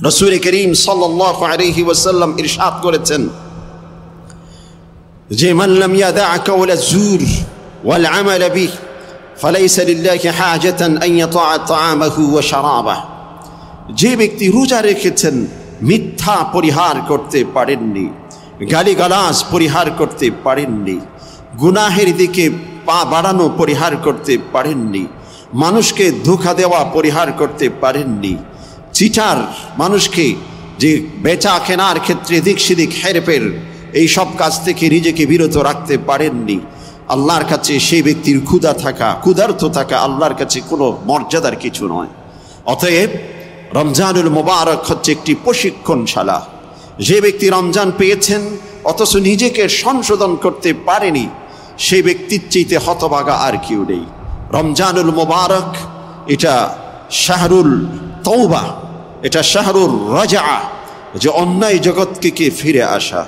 রাসূল করিম সাল্লাল্লাহু আলাইহি ওয়াসাল্লাম ইরশাদ করেছেন যে মান লাম ইয়াদা কাওলা যুর ওয়াল আমাল বিহি ফালাইসা লিল্লাহি হাজাতান আন ইয়াতা'a তা'আমাহু ওয়া শারাবাহু। যে ব্যক্তি রোজা রেখেছেন, মিথ্যা পরিহার করতে পারেননি, গালিগালাজ পরিহার করতে পারেননি, গুনাহের দিকে পা বাড়ানো পরিহার করতে পারেননি, মানুষকে ধোঁকা দেওয়া পরিহার করতে পারেননি, চিটার মানুষকে যে বেচা কেনার ক্ষেত্রে দিক সেদিক হেরফের এই সব কাজ থেকে নিজেকে বিরত রাখতে পারেননি, আল্লাহর কাছে সেই ব্যক্তির ক্ষুধার্ত থাকা আল্লাহর কাছে কোনো মর্যাদার কিছু নয়। অতএব রমজানুল মুবারক হচ্ছে একটি প্রশিক্ষণশালা। যে ব্যক্তি রমজান পেয়েছেন অথচ নিজেকে সংশোধন করতে পারেনি, সেই ব্যক্তির চাইতে হতভাগা আর কেউ নেই। রমজানুল মুবারক এটা শাহরুল তওবা, এটা শাহরুল রাজা, যে অন্যায় জগৎকে ফিরে আসা।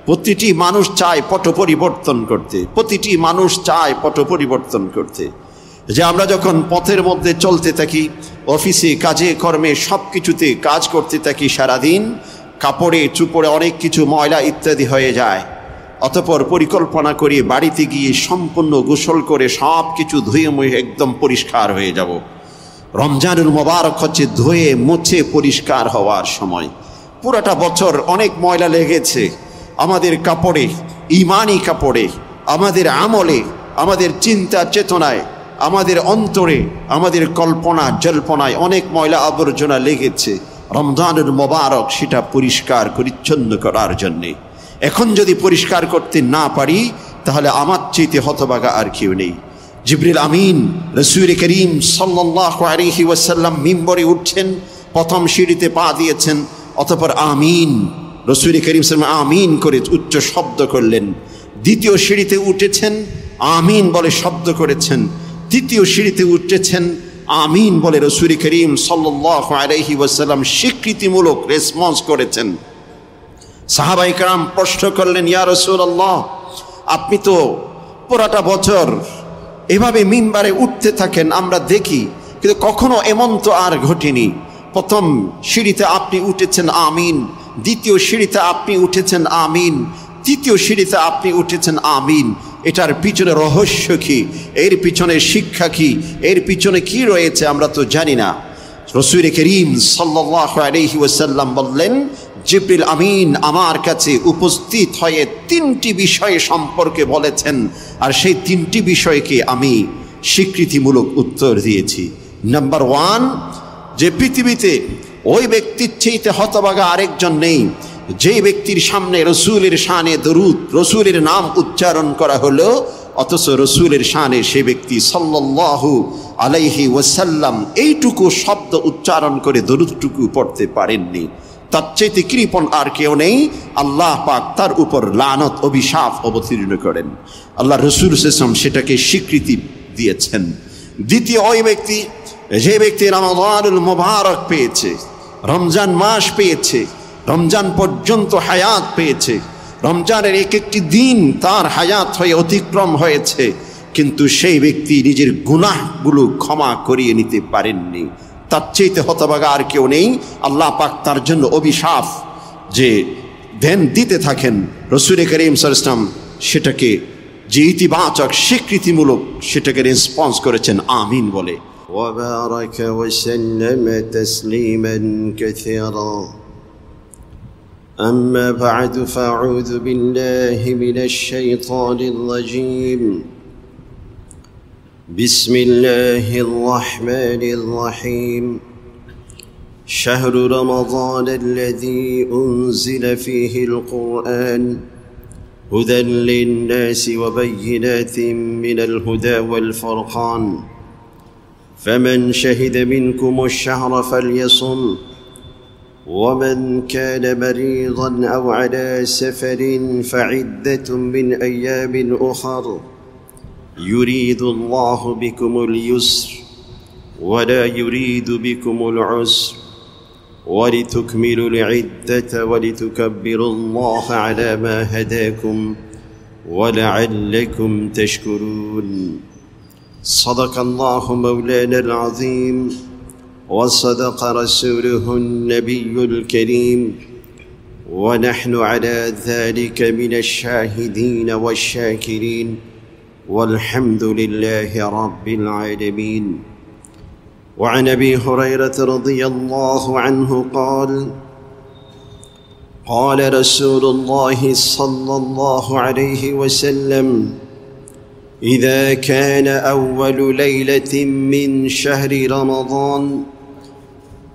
প্রতিটি মানুষ চায় পট পরিবর্তন করতে, প্রতিটি মানুষ চায় পট পরিবর্তন করতে। যে আমরা যখন পথের মধ্যে চলতে থাকি, অফিসে কাজে কর্মে সব কিছুতে কাজ করতে থাকি, সারাদিন কাপড়ে চুপড়ে অনেক কিছু ময়লা ইত্যাদি হয়ে যায়। অতঃপর পরিকল্পনা করি বাড়িতে গিয়ে সম্পূর্ণ গোসল করে সব কিছু ধুয়ে মুছে একদম পরিষ্কার হয়ে যাব। রমজানুল মুবারক হচ্ছে ধুয়ে মুছে পরিষ্কার হওয়ার সময়। পুরাটা বছর অনেক ময়লা লেগেছে আমাদের কাপড়ে, ইমানি কাপড়ে, আমাদের আমলে, আমাদের চিন্তা চেতনায়, আমাদের অন্তরে, আমাদের কল্পনা জল্পনায় অনেক ময়লা আবর্জনা লেগেছে। রমজানুল মুবারক সেটা পরিষ্কার পরিচ্ছন্ন করার জন্যে। এখন যদি পরিষ্কার করতে না পারি তাহলে আমার চাইতে হতভাগা আর কেউ নেই। জিবরিল আমিন রাসূল করিম সাল্লাল্লাহু আলাইহি ওয়াসাল্লাম মিম্বরে উঠছেন, প্রথম সিঁড়িতে পা দিয়েছেন, অতঃপর আমিন রাসূল করিম সাল্লাল্লাহু আমিন করে উচ্চ শব্দ করলেন। দ্বিতীয় সিঁড়িতে উঠেছেন, আমিন বলে শব্দ করেছেন। তৃতীয় সিঁড়িতে উঠেছেন, আমিন বলে রাসূল করিম সাল্লাল্লাহু আলাইহি ওয়াসাল্লাম স্বীকৃতিমূলক রেসপন্স করেছেন। সাহাবায়ে কেরাম প্রশ্ন করলেন, ইয়া রাসূলুল্লাহ, আপনি তো পুরাটা বছর এভাবে মিম্বারে উঠতে থাকেন, আমরা দেখি, কিন্তু কখনো এমন তো আর ঘটেনি। প্রথম সিঁড়িতে আপনি উঠেছেন আমিন, দ্বিতীয় সিঁড়িতে আপনি উঠেছেন আমিন, তৃতীয় সিঁড়িতে আপনি উঠেছেন আমিন। এটার পিছনে রহস্য কি, এর পিছনে শিক্ষা কি, এর পিছনে কি রয়েছে আমরা তো জানি না। রাসূল করিম সাল্লাল্লাহু আলাইহি ওয়াসাল্লাম বললেন, জিবরিল আমিন আমার কাছে উপস্থিত হয়ে তিনটি বিষয় সম্পর্কে বলেছেন, আর সেই তিনটি বিষয়কে আমি স্বীকৃতিমূলক উত্তর দিয়েছি। নাম্বার 1, যে পৃথিবীতে ওই ব্যক্তির চাইতে হতভাগা আরেকজন নেই যে ব্যক্তির সামনে রসুলের শানে দরুদ, রসুলের নাম উচ্চারণ করা হলো, অথচ রসুলের শানে সে ব্যক্তি সাল্লাল্লাহু আলাইহি ওয়াসাল্লাম এইটুকু শব্দ উচ্চারণ করে দরুদটুকু পড়তে পারেননি। তার চাইতে কৃপণ আর কেউ নেই। আল্লাহ পাক তার উপর লানত অভিশাপ অবতীর্ণ করেন। আল্লাহ রসুল সাল্লাল্লাহু সেটাকে স্বীকৃতি দিয়েছেন। দ্বিতীয় ওই ব্যক্তি, যে ব্যক্তি রমজানুল মুবারক পেয়েছে, রমজান মাস পেয়েছে, রমজান পর্যন্ত হায়াত পেয়েছে, রমজানের এক একটি দিন তার হায়াত হয়ে অতিক্রম হয়েছে, কিন্তু সেই ব্যক্তি নিজের গুনাহগুলো ক্ষমা করিয়ে নিতে পারেননি। তার চাইতে হতভাগা আর কেউ নেই। আল্লাহ পাক তার জন্য অভিশাপ যে ধ্যান দিতে থাকেন, রাসূল করিম সাল্লাল্লাহু আলাইহি ওয়াসাল্লাম সেটাকে যে ইতিবাচক স্বীকৃতিমূলক সেটাকে রেসপন্স করেছেন আমিন বলে। وبارك وسلم تسليما كثيرا. أما بعد فأعوذ بالله من الشيطان الرجيم. بسم الله الرحمن الرحيم. شهر رمضان الذي أنزل فيه القرآن هدى للناس وبينات من الهدى والفرقان. فمن شهد منكم الشهر فليصم، ومن كان مريضا أو على سفر فعدة من أيام أخر. يريد الله بكم اليسر ولا يريد بكم العسر، ولتكملوا العدة ولتكبروا الله على ما هداكم ولعلكم تشكرون. صدق الله مولانا العظيم وصدق رسوله النبي الكريم ونحن على ذلك من الشاهدين والشاكرين والحمد لله رب العالمين. وعن أبي هريرة رضي الله عنه قال قال رسول الله صلى الله عليه وسلم إذا كان أول ليلة من شهر رمضان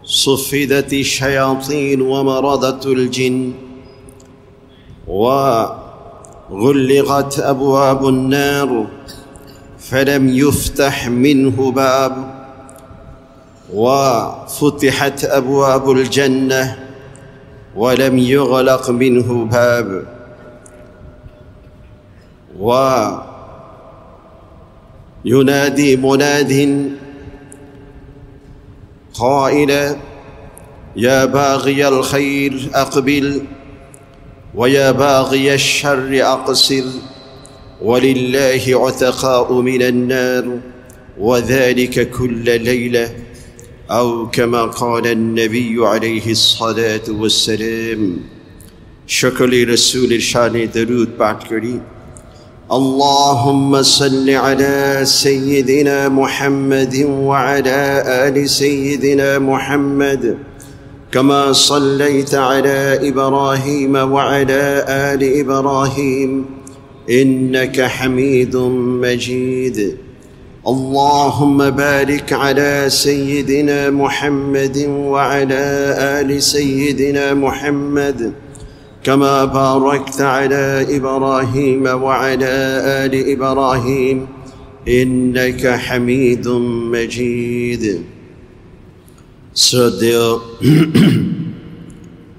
صفدت الشياطين ومرضت الجن وغلقت أبواب النار فلم يفتح منه باب وفتحت أبواب الجنة ولم يغلق منه باب وينادي مناد قائلا يا باغي الخير أقبل ويا باغي الشر أقصر ولله عتقاء من النار وذلك كل ليلة أو كما قال النبي عليه الصلاة والسلام. شكري رسول الشان درود بعد كريم. اللهم صل على سيدنا محمد وعلى آل سيدنا محمد كما صليت على إبراهيم وعلى آل إبراهيم إنك حميد مجيد. اللهم بارك على سيدنا محمد وعلى آل سيدنا محمد كما باركت على إبراهيم وعلى آل إبراهيم إنك حميد مجيد. শ্রদ্ধেয়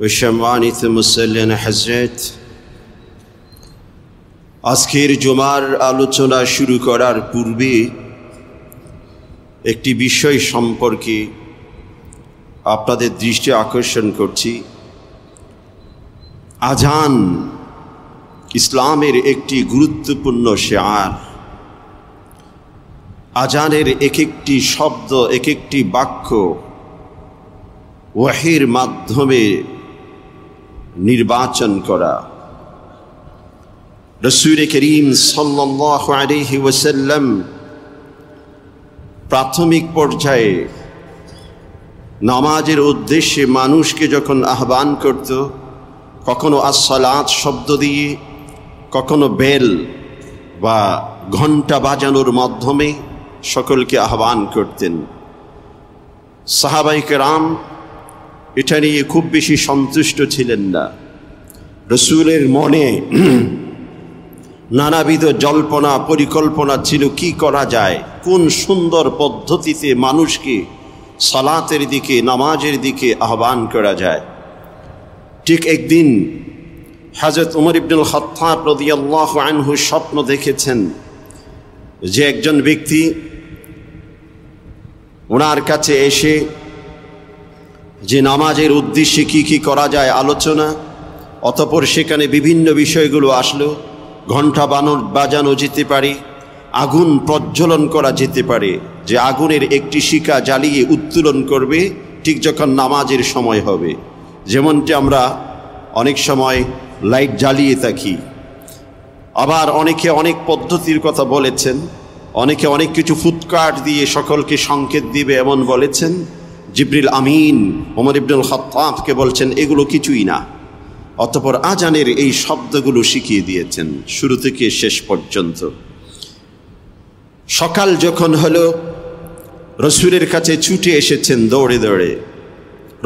ও সম্মানিত মুসল্লিয়ান হযরত, আজকের জুমার আলোচনা শুরু করার পূর্বে একটি বিষয় সম্পর্কে আপনাদের দৃষ্টি আকর্ষণ করছি। আজান ইসলামের একটি গুরুত্বপূর্ণ শিআর। আজানের এক একটি শব্দ, এক একটি বাক্য ওয়াহির মাধ্যমে নির্বাচন করা। রাসূল করিম সাল্লাল্লাহু আলাইহি ওয়াসাল্লাম প্রাথমিক পর্যায়ে নামাজের উদ্দেশ্যে মানুষকে যখন আহ্বান করত, কখনো আসসালাত শব্দ দিয়ে, কখনো বেল বা ঘণ্টা বাজানোর মাধ্যমে সকলকে আহ্বান করতেন। সাহাবায়ে কেরাম এটা নিয়ে খুব বেশি সন্তুষ্ট ছিলেন না। রাসূলের মনে নানাবিধ জল্পনা পরিকল্পনা ছিল, কি করা যায়, কোন সুন্দর পদ্ধতিতে মানুষকে সালাতের দিকে, নামাজের দিকে আহ্বান করা যায়। ঠিক একদিন হযরত ওমর ইবনুল খাত্তাব রাদিয়াল্লাহু আনহু স্বপ্ন দেখেছেন যে একজন ব্যক্তি ওনার কাছে এসে যে নামাজের উদ্দেশ্যে কি কি করা যায় আলোচনা, অতঃপর সেখানে বিভিন্ন বিষয়গুলো আসলো। ঘণ্টা বাজানো যেতে পারে, আগুন প্রজ্বলন করা যেতে পারে, যে আগুনের একটি শিখা জ্বালিয়ে উত্তোলন করবে ঠিক যখন নামাজের সময় হবে। যেমনটি আমরা অনেক সময় লাইট জ্বালিয়ে থাকি। আবার অনেকে অনেক পদ্ধতির কথা বলেছেন, অনেকে অনেক কিছু ফুৎকার দিয়ে সকলকে সংকেত দিবে এমন বলেছেন। জিবরিল আমিন ওমর ইবনুল খাত্তাবকে বলছেন এগুলো কিছুই না। অতঃপর আজানের এই শব্দগুলো শিখিয়ে দিয়েছেন শুরু থেকে শেষ পর্যন্ত। সকাল যখন হলো, রসুলের কাছে ছুটে এসেছেন দৌড়ে দৌড়ে।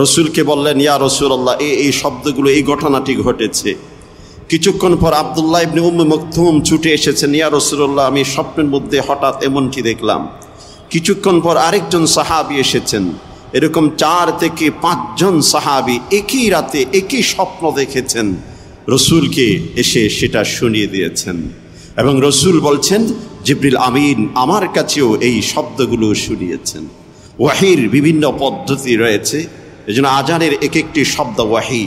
রসুলকে বললেন, ইয়া রাসূলুল্লাহ, এই শব্দগুলো, এই ঘটনাটি ঘটেছে। কিছুক্ষণ পর আব্দুল্লাহ ইবনে উম্মে মাকতুম ছুটে এসেছেন, ইয়া রাসূলুল্লাহ, আমি স্বপ্নের মধ্যে হঠাৎ এমনটি দেখলাম। কিছুক্ষণ পর আরেকজন সাহাবী এসেছেন। এরকম 4 থেকে 5 জন সাহাবী একই রাতে একই স্বপ্ন দেখেছেন, রসুলকে এসে সেটা শুনিয়ে দিয়েছেন। এবং রসুল বলছেন, জিবরিল আমিন আমার কাছেও এই শব্দগুলো শুনিয়েছেন। ওয়াহির বিভিন্ন পদ্ধতি রয়েছে, এজন্য আজানের এক একটি শব্দ ওয়াহি।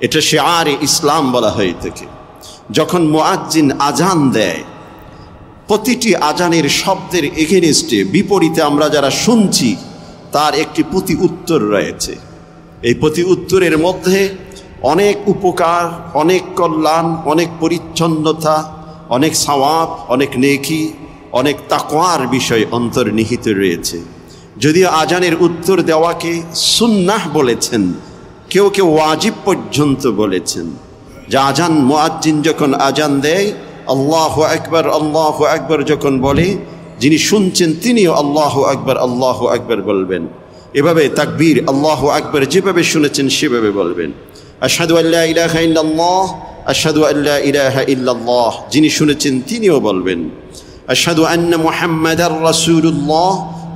এটা শিআরে ইসলাম বলা হয়ে থাকে। যখন মুয়াজ্জিন আজান দেয়, প্রতিটি আজানের শব্দের এগেইনস্টে, বিপরীতে আমরা যারা শুনছি তার একটি প্রতি উত্তর রয়েছে। এই প্রতি উত্তরের মধ্যে অনেক উপকার, অনেক কল্যাণ, অনেক পরিচ্ছন্নতা, অনেক সওয়াব, অনেক নেকি, অনেক তাকওয়ার বিষয় অন্তর্নিহিত রয়েছে। যদিও আজানের উত্তর দেওয়াকে সুন্নাহ বলেছেন, কেউ কেউ ওয়াজিব পর্যন্ত বলেছেন। যে আজান মুয়াজ্জিন যখন আজান দেয়, আল্লাহু আকবার যখন বলে, যিনি শুনছেন তিনিও আল্লাহু আকবার বলবেন। এভাবে তাকবীর আল্লাহু আকবার যেভাবে শুনেছেন সেভাবে বলবেন। আশহাদু আল্লা ইলাহা ইল্লাল্লাহ, আশহাদু আল্লা ইলাহা ইল্লাল্লাহ যিনি শুনেছেন তিনিও বলবেন। আশহাদু আন্না মুহাম্মাদার রাসূলুল্লাহ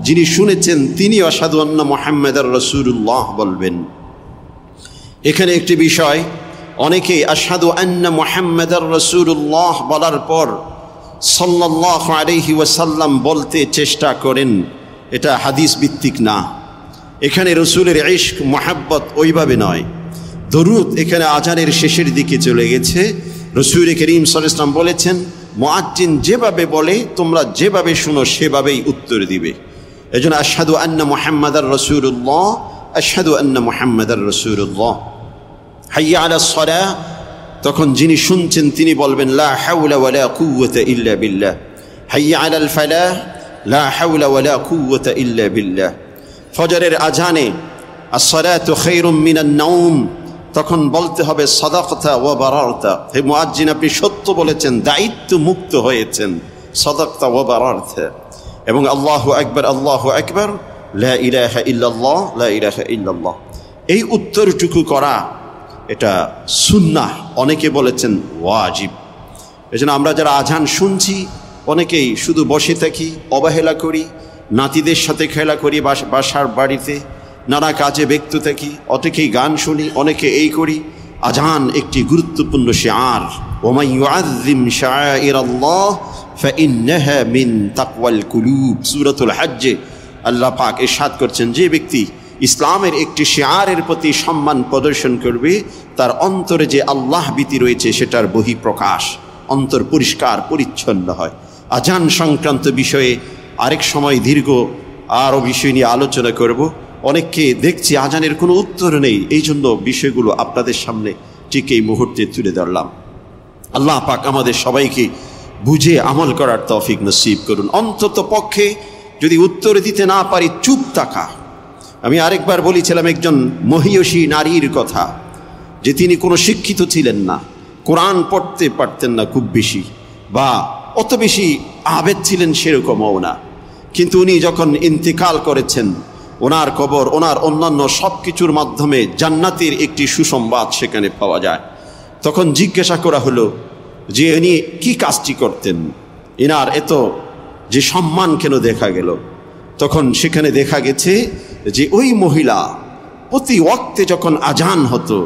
যিনি শুনেছেন তিনিও আশহাদু আন্না মুহাম্মাদার রাসূলুল্লাহ বলবেন। এখানে একটি বিষয়, অনেকেই আশহাদু আন্না মুহাম্মাদার রাসূলুল্লাহ বলার পর সাল্লাল্লাহু আলাইহি ওয়াসাল্লাম বলতে চেষ্টা করেন, এটা হাদিস ভিত্তিক না। এখানে রসুলের ইশক মহাব্বত ওইভাবে নয়। দরুদ এখানে আজানের শেষের দিকে চলে গেছে। রসুল করিম সাল্লাল্লাহু আলাইহি ওয়াসাল্লাম বলেছেন, মুয়াজ্জিন যেভাবে বলে তোমরা যেভাবে শুনো সেভাবেই উত্তর দিবে। এজন্য আশহাদু আন্না মুহাম্মাদার রাসূলুল্লাহ, আশহাদু আন্না মুহাম্মাদার রাসূলুল্লাহ। হাইয়া আলাস সালাহ, তখন যিনি শুনছেন তিনি বলবেন লা হাওলা ওয়ালা কুওয়াতা ইল্লা বিল্লাহ। হাইয়া আলাল ফালাহ, লা হাওলা ওয়ালা কুওয়াতা ইল্লা বিল্লাহ। ফজরের আজানে আস-সালাতু খায়রুম মিনান নাওম, তখন বলতে হবে সাদাকতা ওয়া বারারতা, হে মুয়াজ্জিন আপনি সত্য বলেছেন, দায়িত্ব মুক্ত হয়েছেন, সাদাকতা ওয়া বারারতা। এবং আল্লাহু আকবার, লা ইলাহা ইল্লাল্লাহ, লা ইলাহা ইল্লাল্লাহ। এই উত্তরটুকু করা এটা সুন্নাহ, অনেকে বলেছেন ওয়াজিব। এজন্য আমরা যারা আজান শুনছি অনেকেই শুধু বসে থাকি, অবহেলা করি, নাতিদের সাথে খেলা করি, বাসার বাড়িতে নানা কাজে ব্যস্ত থাকি, অনেকেই গান শুনি, অনেকে এই করি। আজান একটি গুরুত্বপূর্ণ শিআর, ওয়া ইউআযযিম শাআইরাল্লাহ ফাইন্নাহা মিন তাকওয়াল কুলুব। সূরাতুল হজ্জে আল্লাহ পাক ইরশাদ করছেন, যে ব্যক্তি ইসলামের একটি শিআরের প্রতি সম্মান প্রদর্শন করবে তার অন্তরে যে আল্লাহ ভীতি রয়েছে সেটার বহিঃপ্রকাশ, অন্তর পরিষ্কার পরিচ্ছন্ন হয়। আজান সংক্রান্ত বিষয়ে আরেক সময় দীর্ঘ আরও বিষয় নিয়ে আলোচনা করব। অনেককে দেখছি আজানের কোনো উত্তর নেই, এই জন্য বিষয়গুলো আপনাদের সামনে ঠিক এই মুহূর্তে তুলে ধরলাম। আল্লাহ পাক আমাদের সবাইকে বুঝে আমল করার তৌফিক নসিব করুন। অন্তত পক্ষে যদি উত্তর দিতে না পারি চুপ থাকা। আমি আরেকবার বলেছিলাম একজন মহিয়সী নারীর কথা, যে তিনি কোনো শিক্ষিত ছিলেন না, কোরআন পড়তে পারতেন না খুব বেশি, বা অত বেশি আবেদ ছিলেন সেরকমও না। কিন্তু উনি যখন ইন্তেকাল করেছেন, ওনার কবর, ওনার অন্যান্য সব কিছুর মাধ্যমে জান্নাতের একটি সুসংবাদ সেখানে পাওয়া যায়। তখন জিজ্ঞাসা করা হলো যে ইনি কী কাজটি করতেন, এনার এত যে সম্মান কেন দেখা গেল? তখন সেখানে দেখা গেছে যে ওই মহিলা প্রতি ওয়াক্তে যখন আজান হতো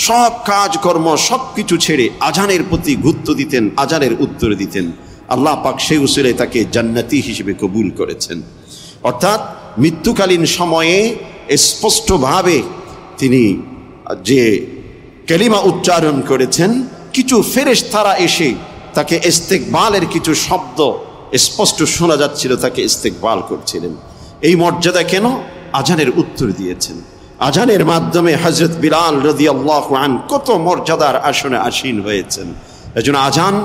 সব কাজকর্ম সব কিছু ছেড়ে আজানের প্রতি গুরুত্ব দিতেন, আজানের উত্তর দিতেন। আল্লাহ পাক সেই উসিলে তাকে জান্নাতি হিসেবে কবুল করেছেন। অর্থাৎ মৃত্যুকালীন সময়ে স্পষ্টভাবে তিনি যে কালিমা উচ্চারণ করেছেন, কিছু ফেরেশতারা এসে তাকে ইস্তেকবালের কিছু শব্দ স্পষ্ট শোনা যাচ্ছিল, তাকে ইস্তেকবাল করছিলেন। এই মর্যাদা কেন? আজানের উত্তর দিয়েছেন। আজানের মাধ্যমে হযরত বিলাল রাদিয়াল্লাহু আনহু কত মর্যাদার আসনে আসীন হয়েছেন। এজন্য আজান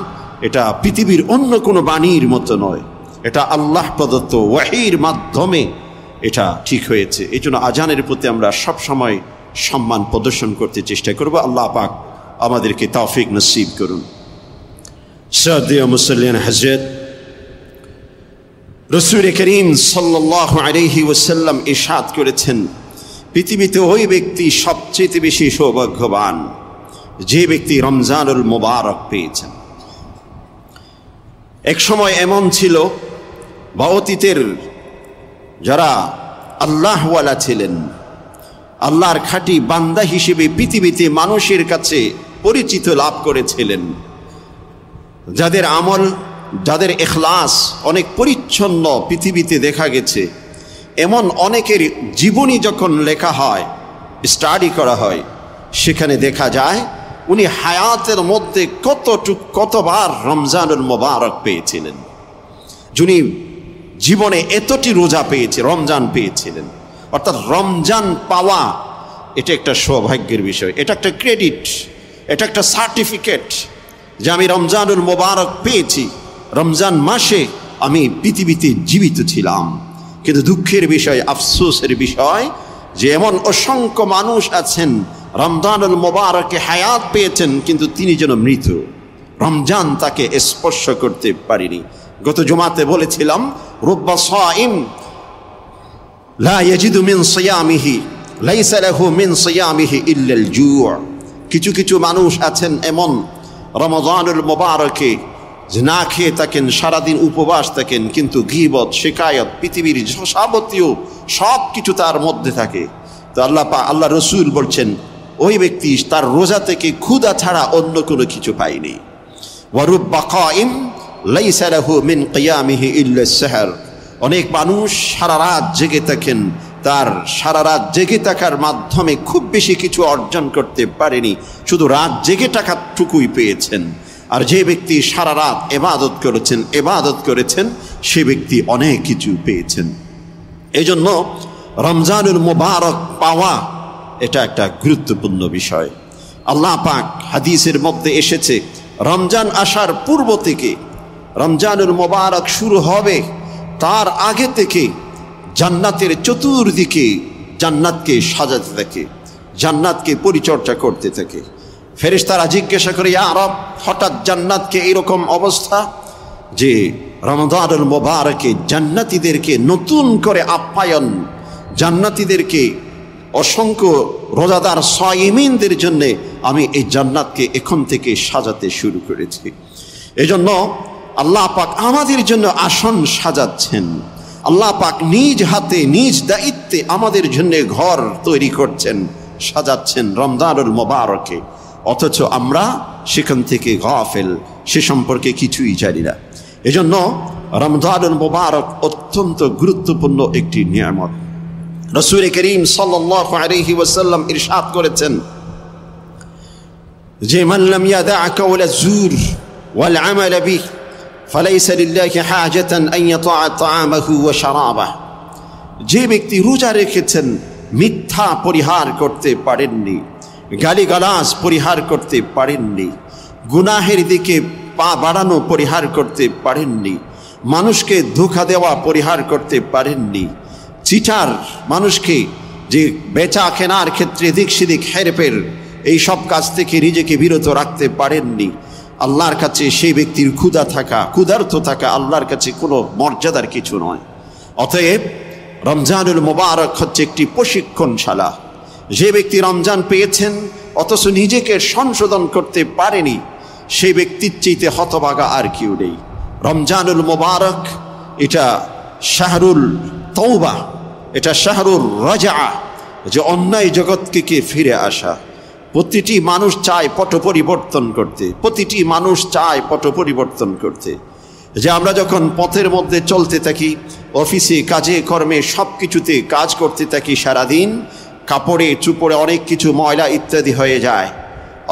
এটা পৃথিবীর অন্য কোনো বাণীর মতো নয়, এটা আল্লাহ প্রদত্ত ওয়াহির মাধ্যমে এটা ঠিক হয়েছে। এই জন্য আজানের প্রতি আমরা সব সময় সম্মান প্রদর্শন করতে চেষ্টা করব। আল্লাহ পাক আমাদেরকে তৌফিক নসিব করুন। শ্রদ্ধেয় মুসল্লিয়ান হযরত, রাসূল করিম সাল্লাল্লাহু আলাইহি ওয়াসাল্লাম ইরশাদ করেছেন, পৃথিবীতে ওই ব্যক্তি সবচেয়ে বেশি সৌভাগ্যবান যে ব্যক্তি রমজানুল মুবারক পেয়েছেন। এক সময় এমন ছিল বা অতীতের যারা আল্লাহওয়ালা ছিলেন, আল্লাহর খাঁটি বান্দা হিসেবে পৃথিবীতে মানুষের কাছে পরিচিত লাভ করেছিলেন, যাদের আমল, যাদের ইখলাস অনেক পরিচ্ছন্ন পৃথিবীতে দেখা গেছে, এমন অনেকের জীবনী যখন লেখা হয়, স্টাডি করা হয়, সেখানে দেখা যায় উনি হায়াতের মধ্যে কতবার রমজানুল মুবারক পেয়েছিলেন। যিনি জীবনে এতটি রোজা পেয়েছে, রমজান পেয়েছিলেন, অর্থাৎ রমজান পাওয়া এটা একটা সৌভাগ্যের বিষয়, এটা একটা ক্রেডিট, এটা একটা সার্টিফিকেট যে আমি রমজানুল মোবারক পেয়েছি, রমজান মাসে আমি পৃথিবীতে জীবিত ছিলাম। কিন্তু দুঃখের বিষয়, আফসোসের বিষয় যে এমন অসংখ্য মানুষ আছেন রমজানুল মোবারকে হায়াত পেয়েছেন কিন্তু তিনি যেন মৃত, রমজান তাকে স্পর্শ করতে পারেনি। গত জুমাতে বলেছিলাম রুব্বা সাইম লা ইয়াজিদু মিন সিয়ামিহি লাইসা লাহু মিন সিয়ামিহি ইল্লাল জু'। কিছু কিছু মানুষ আছেন এমন রমজানুল মোবারকে যে না খেয়ে থাকেন, সারাদিন উপবাস থাকেন, কিন্তু গীবত, শিকায়ত, পৃথিবীর যাবতীয় সব কিছু তার মধ্যে থাকে। তো আল্লাহ রসুল বলছেন ওই ব্যক্তি তার রোজা থেকে ক্ষুধা ছাড়া অন্য কোনো কিছু পায়নি। ওয়ারুব্বা কাইম লাইসা লাহু মিন কিয়ামিহি ইল্লা সাহর। অনেক মানুষ সারা রাত জেগে থাকেন, তার সারা রাত জেগে থাকার মাধ্যমে খুব বেশি কিছু অর্জন করতে পারেনি, শুধু রাত জেগে থাকাটুকুই পেয়েছেন। আর যে ব্যক্তি সারা রাত ইবাদত করেছেন সে ব্যক্তি অনেক কিছু পেয়েছেন। এই জন্য রমজানুল মোবারক পাওয়া এটা একটা গুরুত্বপূর্ণ বিষয়। আল্লাহ পাক হাদিসের মধ্যে এসেছে রমজান আসার পূর্ব থেকে, রমজানুল মোবারক শুরু হবে তার আগে থেকে জান্নাতের চতুর্দিকে জান্নাতকে সাজাতে থাকে, জান্নাতকে পরিচর্যা করতে থাকে। ফেরেশতারা জিজ্ঞাসা করে, ইয়া রব, হঠাৎ জান্নাতকে এরকম অবস্থা যে রমজানুল মোবারকে জান্নাতীদেরকে নতুন করে আপ্যায়ন, জান্নাতীদেরকে অসংখ্য রোজাদার সাইমিনদের জন্য আমি এই জান্নাতকে এখন থেকে সাজাতে শুরু করেছি। এজন্য আল্লাহ পাক আমাদের জন্য আসন সাজাচ্ছেন, আল্লাহ পাক নিজ হাতে নিজ দায়িত্বে আমাদের জন্য ঘর তৈরি করছেন, সাজাচ্ছেন রমজানুল মোবারকে, অথচ আমরা সেখান থেকে গাফেল, সে সম্পর্কে কিছুই জানি না। এজন্য রমজানুল মোবারক অত্যন্ত গুরুত্বপূর্ণ একটি নিয়ামত। রাসূল করিম সাল্লাল্লাহু আলাইহি ওয়াসাল্লাম ইরশাদ করেছেন যে মান লাম ইয়াদা কাওলা যুর ওয়াল আমাল বিহি ফালাইসা লিল্লাহি হাজাতান আন ইয়াতা'a তা'আমাহু ওয়া শারাবাহু। যে ব্যক্তি রোজা রেখেছেন, মিথ্যা পরিহার করতে পারেননি, গালিগালাজ পরিহার করতে পারেননি, গুনাহের দিকে পা বাড়ানো পরিহার করতে পারেননি, মানুষকে ধোঁকা দেওয়া পরিহার করতে পারেননি, চিটার, মানুষকে যে বেচা কেনার ক্ষেত্রে দিক সেদিক হেরফের, এই সব কাজ থেকে নিজেকে বিরত রাখতে পারেননি, আল্লাহর কাছে সেই ব্যক্তির ক্ষুধার্ত থাকা আল্লাহর কাছে কোনো মর্যাদার কিছু নয়। অতএব রমজানুল মোবারক হচ্ছে একটি প্রশিক্ষণশালা। যে ব্যক্তি রমজান পেয়েছেন অথচ নিজেকে সংশোধন করতে পারেনি, সেই ব্যক্তির চাইতে হতভাগা আর কেউ নেই। রমজানুল মোবারক এটা শাহরুল তওবা, এটা শাহরুল রাজা, যে অন্যায় জগৎকে ফিরে আসা। প্রতিটি মানুষ চায় পট পরিবর্তন করতে, প্রতিটি মানুষ চায় পট পরিবর্তন করতে। যে আমরা যখন পথের মধ্যে চলতে থাকি, অফিসে কাজে কর্মে সব কিছুতে কাজ করতে থাকি, সারাদিন কাপড়ে চুপড়ে অনেক কিছু ময়লা ইত্যাদি হয়ে যায়,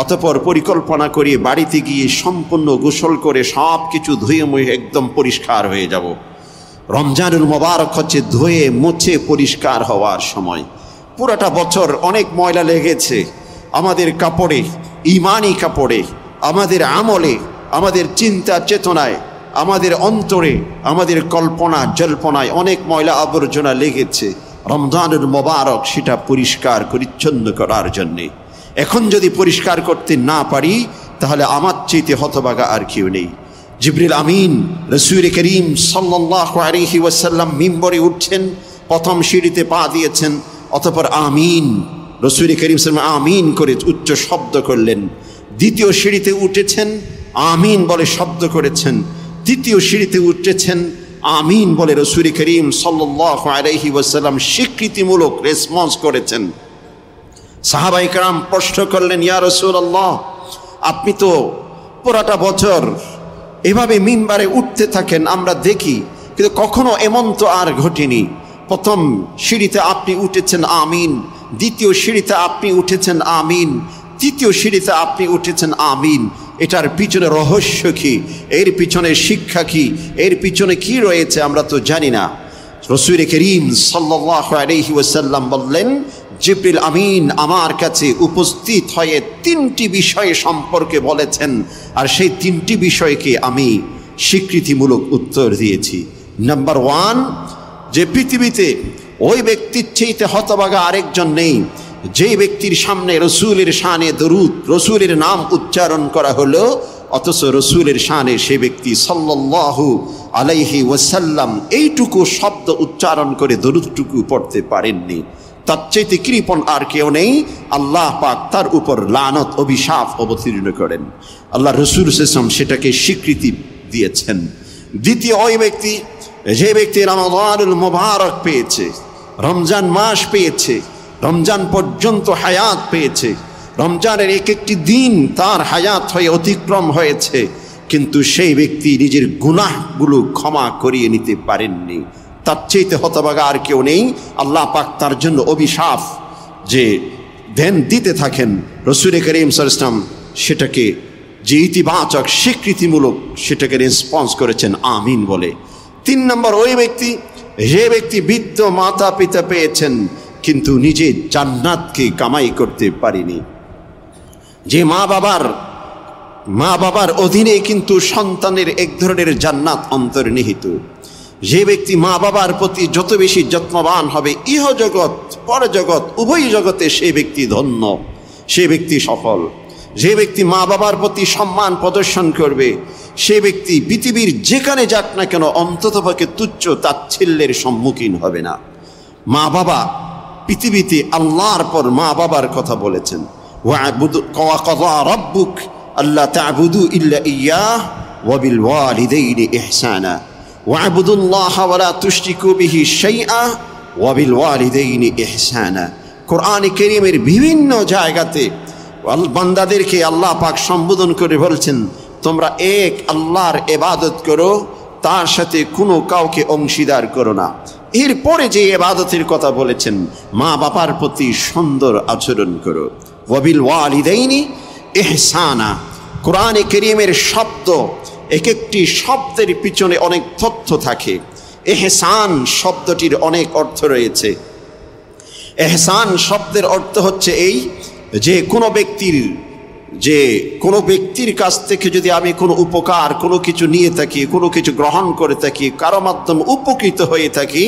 অতঃপর পরিকল্পনা করি বাড়িতে গিয়ে সম্পূর্ণ গোসল করে সব কিছু ধুয়ে মুয়ে একদম পরিষ্কার হয়ে যাব। রমজানুল মোবারক হচ্ছে ধুয়ে মুছে পরিষ্কার হওয়ার সময়। পুরাটা বছর অনেক ময়লা লেগেছে আমাদের কাপড়ে, ইমানি কাপড়ে, আমাদের আমলে, আমাদের চিন্তা চেতনায়, আমাদের অন্তরে, আমাদের কল্পনা জল্পনায় অনেক ময়লা আবর্জনা লেগেছে। রমজানুল মোবারক সেটা পরিষ্কার পরিচ্ছন্ন করার জন্যে। এখন যদি পরিষ্কার করতে না পারি তাহলে আমার চাইতে হতভাগা আর কেউ নেই। জিবরিল আমিন রাসূল করিম সাল্লাল্লাহু আলাইহি ওয়াসাল্লাম মিম্বরে উঠছেন, প্রথম সিঁড়িতে পা দিয়েছেন, অতঃপর আমিন রাসূল করিম সাল্লাল্লাহু আমিন করে উচ্চ শব্দ করলেন। দ্বিতীয় সিঁড়িতে উঠেছেন, আমিন বলে শব্দ করেছেন। তৃতীয় সিঁড়িতে উঠেছেন, আমিন বলে রাসূল করিম সাল্লাল্লাহু আলাইহি ওয়াসাল্লাম স্বীকৃতিমূলক রেসপন্স করেছেন। সাহাবায়ে কেরাম প্রশ্ন করলেন, ইয়া রাসূলুল্লাহ, আপনি তো পুরাটা বছর এভাবে মিম্বারে উঠতে থাকেন, আমরা দেখি, কিন্তু কখনো এমন তো আর ঘটেনি। প্রথম সিঁড়িতে আপনি উঠেছেন আমিন, দ্বিতীয় সিঁড়িতে আপনি উঠেছেন আমিন, তৃতীয় সিঁড়িতে আপনি উঠেছেন আমিন। এটার পিছনে রহস্য কি, এর পিছনে শিক্ষা কি, এর পিছনে কি রয়েছে আমরা তো জানি না। রাসূল করিম সাল্লাল্লাহু আলাইহি ওয়াসাল্লাম বললেন, জিবরিল আমিন আমার কাছে উপস্থিত হয়ে 3টি বিষয় সম্পর্কে বলেছেন, আর সেই 3টি বিষয়কে আমি স্বীকৃতিমূলক উত্তর দিয়েছি। নাম্বার 1, যে পৃথিবীতে ওই ব্যক্তির চাইতে হতভাগা আরেকজন নেই যেই ব্যক্তির সামনে রসুলের শানে দরুদ, রসুলের নাম উচ্চারণ করা হলো, অথচ রসুলের শানে সে ব্যক্তি সাল্লাল্লাহু আলাইহি ওয়াসাল্লাম এইটুকু শব্দ উচ্চারণ করে দরুদটুকু পড়তে পারেননি। তার চাইতে কৃপণ আর কেউ নেই। আল্লাহ পাক তার উপর লানত অভিশাপ অবতীর্ণ করেন। আল্লাহ রসুল সাল্লাল্লাহু সেটাকে স্বীকৃতি দিয়েছেন। দ্বিতীয়, ওই ব্যক্তি যে ব্যক্তি রমাদানুল মুবারক পেয়েছে, রমজান মাস পেয়েছে, রমজান পর্যন্ত হায়াত পেয়েছে, রমজানের এক একটি দিন তার হায়াত হয়ে অতিক্রম হয়েছে, কিন্তু সেই ব্যক্তি নিজের গুনাহগুলো ক্ষমা করিয়ে নিতে পারেননি, তার চাইতে হতভাগা আর কেউ নেই। আল্লাহ পাক তার জন্য অভিশাপ যে ধ্যান দিতে থাকেন, রাসূল করিম সাল্লাল্লাহু আলাইহি ওয়াসাল্লাম সেটাকে যে ইতিবাচক স্বীকৃতিমূলক সেটাকে রেসপন্স করেছেন আমিন বলে। 3 নম্বর, ওই ব্যক্তি যে ব্যক্তি বৃদ্ধ মাতা পিতা পেয়েছেন কিন্তু নিজে জান্নাতকে কামাই করতে পারেনি। যে মা বাবার অধীনে কিন্তু সন্তানের এক ধরনের জান্নাত অন্তর্নিহিত। যে ব্যক্তি মা বাবার প্রতি যত বেশি যত্নবান হবে, ইহজগৎ পরজগৎ উভয় জগতে সে ব্যক্তি ধন্য, সে ব্যক্তি সফল। যে ব্যক্তি মা বাবার প্রতি সম্মান প্রদর্শন করবে, সে ব্যক্তি পৃথিবীর যেখানে যাক না কেন অন্ততপক্ষে তুচ্ছ তাচ্ছিল্যের সম্মুখীন হবে না। মা বাবা পৃথিবীতে আল্লাহর পর মা বাবার কথা বলেছেন, ওয়া কাযা রাব্বুক আল্লা তা'বুদু ইল্লা ইয়্যাহ ওয়া বিল ওয়ালিদাইনি ইহসানা ওয়া'বুদুল্লাহা ওয়া লা তুশরিকু বিহি শাইআ ওয়া বিল ওয়ালিদাইনি ইহসানা। কোরআনে কারীমের বিভিন্ন জায়গাতে বান্দাদেরকে আল্লাহ পাক সম্বোধন করে বলছেন, তোমরা এক আল্লাহর ইবাদত করো, তার সাথে কোনো কাউকে অংশীদার করো না। এরপরে যে ইবাদতের কথা বলেছেন, মা বাবার প্রতি সুন্দর আচরণ করো। ওয়াবিল ওয়ালিদাইনি ইহসানা। কোরআনে কারীমের শব্দ, এক একটি শব্দের পিছনে অনেক তথ্য থাকে। ইহসান শব্দটির অনেক অর্থ রয়েছে। ইহসান শব্দের অর্থ হচ্ছে এই যে কোনো ব্যক্তির কাছ থেকে যদি আমি কোনো উপকার, কোনো কিছু নিয়ে থাকি, কোনো কিছু গ্রহণ করে থাকি, কারো মাধ্যমে উপকৃত হয়ে থাকি,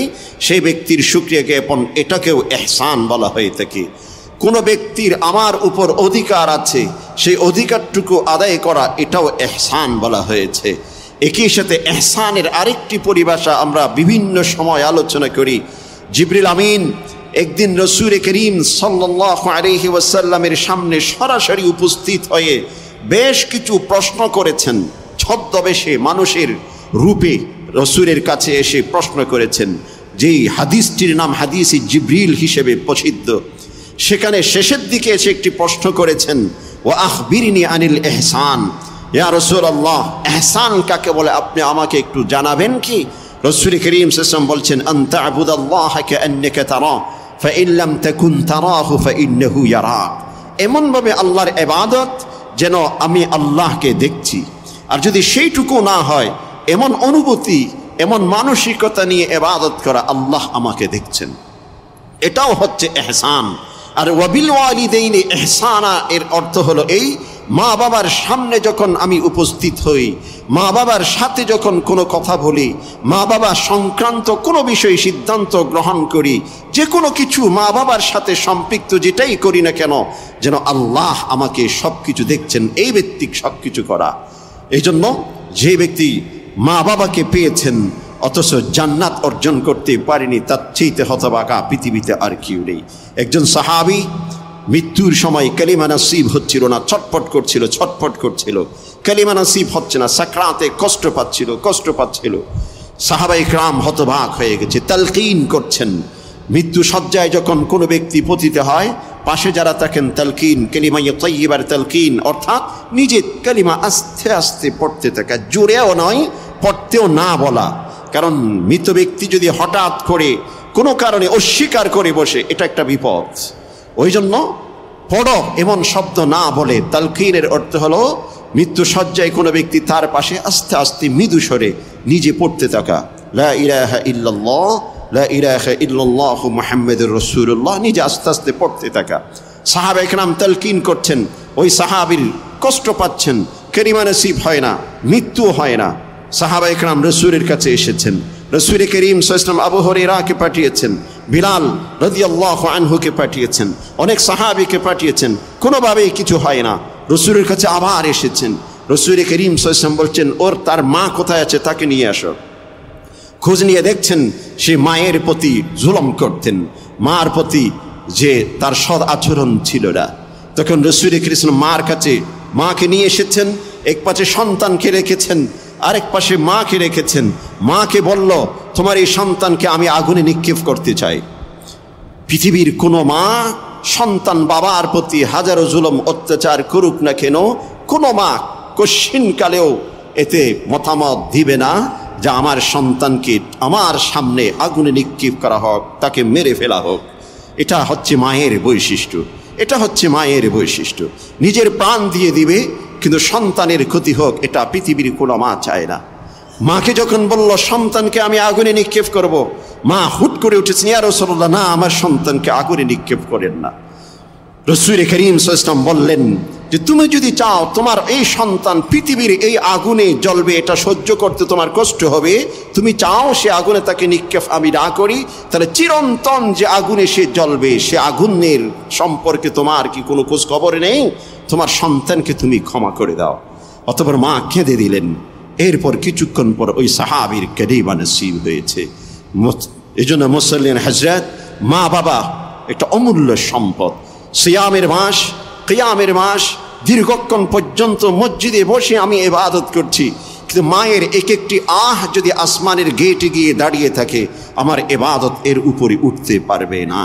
সেই ব্যক্তির শুকরিয়া জ্ঞাপন, এটাকেও ইহসান বলা হয়ে থাকে। কোনো ব্যক্তির আমার উপর অধিকার আছে, সেই অধিকারটুকু আদায় করা, এটাও ইহসান বলা হয়েছে। একই সাথে ইহসানের আরেকটি পরিভাষা আমরা বিভিন্ন সময় আলোচনা করি। জিবরিল আমিন একদিন রাসূল করিম সাল্লাল্লাহু আলাইহি ওয়াসাল্লামের সামনে সরাসরি উপস্থিত হয়ে বেশ কিছু প্রশ্ন করেছেন। ছদ্মবেশে মানুষের রূপে রাসূলের কাছে এসে প্রশ্ন করেছেন, যেই হাদিসটির নাম হাদিসে জিবরিল হিসেবে প্রসিদ্ধ। সেখানে শেষের দিকে এসে একটি প্রশ্ন করেছেন, ওয়া আখবিরনি আনিল ইহসান, ইয়া রাসূলুল্লাহ, ইহসান কাকে বলে আপনি আমাকে একটু জানাবেন কি? রাসূল করিম সাল্লাল্লাহু আলাইহি ওয়াসাল্লাম বলছেন, আন তা'বুদাল্লাহা কাআন্নাকা তারা ফাইন লাম তাকুন তারাহু ফাইন্নাহু ইয়ারাক। এমনভাবে আল্লাহর ইবাদত যেন আমি আল্লাহকে দেখছি, আর যদি সেইটুকু না হয়, এমন অনুভূতি, এমন মানসিকতা নিয়ে ইবাদত করা, আল্লাহ আমাকে দেখছেন, এটাও হচ্ছে ইহসান। আর ওয়াবিল ওয়ালিদাইনি ইহসানা এর অর্থ হলো এই, মা বাবার সামনে যখন আমি উপস্থিত হই, মা বাবার সাথে যখন কোনো কথা বলি, মা বাবা সংক্রান্ত কোনো বিষয়ে সিদ্ধান্ত গ্রহণ করি, যে কোনো কিছু মা বাবার সাথে সম্পৃক্ত যেটাই করি না কেন, যেন আল্লাহ আমাকে সব কিছু দেখছেন, এই ভিত্তিক সব কিছু করা। এই জন্য যে ব্যক্তি মা বাবাকে পেয়েছেন অথচ জান্নাত অর্জন করতে পারেনি, তার চাইতে হতভাগা পৃথিবীতে আর কেউ নেই। একজন সাহাবী মৃত্যুর সময় কালিমা নসিব হচ্ছিল না, ছটফট করছিল, কালিমা নসিব হচ্ছে না, সাকরাতে কষ্ট পাচ্ছিল। সাহাবায়ে কেরাম হতবাক হয়ে গেছে, তালকিন করছেন। মৃত্যু সজ্জায় যখন কোনো ব্যক্তি পতিত হয়, পাশে যারা থাকেন তালকিন, কালিমা তাইয়্যিবার তালকিন, অর্থাৎ নিজে কালিমা আস্তে আস্তে পড়তে থাকা, জোরেও নয়, পড়তেও না বলা। কারণ মৃত ব্যক্তি যদি হঠাৎ করে কোনো কারণে অস্বীকার করে বসে, এটা একটা বিপদ। ওই জন্য পড়ো এমন শব্দ না বলে, তালকিনের অর্থ হলো মৃত্যু সজ্জায় কোনো ব্যক্তি তার পাশে আস্তে আস্তে মৃদু স্বরে নিজে পড়তে থাকা, লা ইলাহা ইল্লাল্লাহ লা ইলাহা ইল্লাল্লাহু মুহাম্মাদুর রাসূলুল্লাহ, নিজে আস্তে আস্তে পড়তে থাকা। সাহাবা একরাম তালকিন করছেন, ওই সাহাবীর কষ্ট পাচ্ছেন, কালিমা নসিব হয় না, মৃত্যু হয় না। সাহাবা একরাম রাসূলের কাছে এসেছেন, রাসূল করিম সাল্লাল্লাহু আলাইহি ওয়াসাল্লাম আবু হুরায়রাকে পাঠিয়েছেন, বিলাল রাদিয়াল্লাহু আনহুকে পাঠিয়েছেন, অনেক সাহাবীকে পাঠিয়েছেন, কোনোভাবেই কিছু হয় না। রাসূলের কাছে আবার এসেছেন, রাসূল করিম সাল্লাল্লাহু আলাইহি ওয়াসাল্লাম বলছেন, ওর তার মা কোথায় আছে তাকে নিয়ে আসো। খোঁজ নিয়ে দেখছেন সে মায়ের প্রতি জুলুম করতেন, মার প্রতি যে তার সৎ আচরণ ছিল না। তখন রাসূল করিম মার কাছে মাকে নিয়ে এসেছেন, এক পাশে সন্তানকে রেখেছেন, আরেক পাশে মাকে রেখেছেন। মাকে বলল, তোমার এই সন্তানকে আমি আগুনে নিক্ষেপ করতে চাই। পৃথিবীর কোনো মা সন্তান বাবার প্রতি হাজারো জুলুম অত্যাচার করুক না কেন, কোনো মা কশ্চিনকালেও এতে মতামত দিবে না যে আমার সন্তানকে আমার সামনে আগুনে নিক্ষেপ করা হোক, তাকে মেরে ফেলা হোক। এটা হচ্ছে মায়ের বৈশিষ্ট্য, এটা হচ্ছে মায়ের বৈশিষ্ট্য। নিজের প্রাণ দিয়ে দিবে, কিন্তু সন্তানের ক্ষতি হোক এটা পৃথিবীর কোনো মা চায় না। মাকে যখন বলল সন্তানকে আমি আগুনে নিক্ষেপ করব, মা হুট করে উঠেছেন, ইয়া রাসূলুল্লাহ, না, আমার সন্তানকে আগুনে নিক্ষেপ করেন না। রাসূল করিম সাল্লাল্লাহু আলাইহি ওয়াসাল্লাম বললেন যে তুমি যদি চাও তোমার এই সন্তান পৃথিবীর এই আগুনে জ্বলবে, এটা সহ্য করতে তোমার কষ্ট হবে, তুমি চাও সে আগুনে তাকে নিক্ষেপ আমি না করি, তাহলে চিরন্তন যে আগুনে সে জ্বলবে, সে আগুনের সম্পর্কে তোমার কি কোনো খোঁজ খবর নেই? তোমার সন্তানকে তুমি ক্ষমা করে দাও। অতঃপর মা কেঁদে দিলেন। এরপর কিছুক্ষণ পর ওই সাহাবীর কালিমা নসিব হয়েছে। এই জন্য মুসল্লিন হযরত, মা বাবা একটা অমূল্য সম্পদ। সিয়ামের মাস, কিয়ামের মাস, দীর্ঘক্ষণ পর্যন্ত মসজিদে বসে আমি ইবাদত করছি, কিন্তু মায়ের এক একটি আহ যদি আসমানের গেটে গিয়ে দাঁড়িয়ে থাকে, আমার ইবাদত এর উপরে উঠতে পারবে না।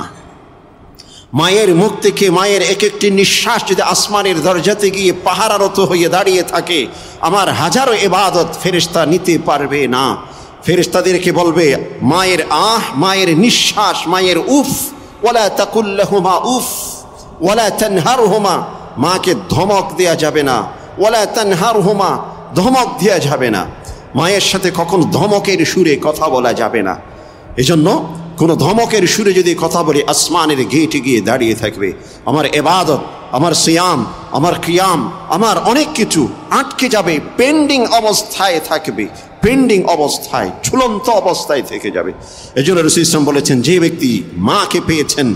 মায়ের মুখ থেকে মায়ের এক একটি নিঃশ্বাস যদি আসমানের দরজাতে গিয়ে পাহারারত হয়ে দাঁড়িয়ে থাকে, আমার হাজারো ইবাদত ফেরেশতা নিতে পারবে না। ফেরেশতাদেরকে বলবে, মায়ের আহ, মায়ের নিঃশ্বাস, মায়ের উফ, ওয়ালা তাকুল লাহুমা উফ ওয়ালা তানহারহুমা, মাকে ধমক দেয়া যাবে না, ওয়ালা তানহারহুমা, ধমক দেয়া যাবে না। মায়ের সাথে কখনো ধমকের সুরে কথা বলা যাবে না। এজন্য কোনো ধমকের সুরে যদি কথা বলে, আসমানের গেটে গিয়ে দাঁড়িয়ে থাকবে। আমার ইবাদত, আমার সিয়াম, আমার কিয়াম, আমার অনেক কিছু আটকে যাবে, পেন্ডিং অবস্থায় থাকবে, পেন্ডিং অবস্থায়, ঝুলন্ত অবস্থায় থেকে যাবে। এজন্য রাসূল সাল্লাল্লাহু আলাইহি ওয়াসাল্লাম বলেছেন, যে ব্যক্তি মাকে পেয়েছেন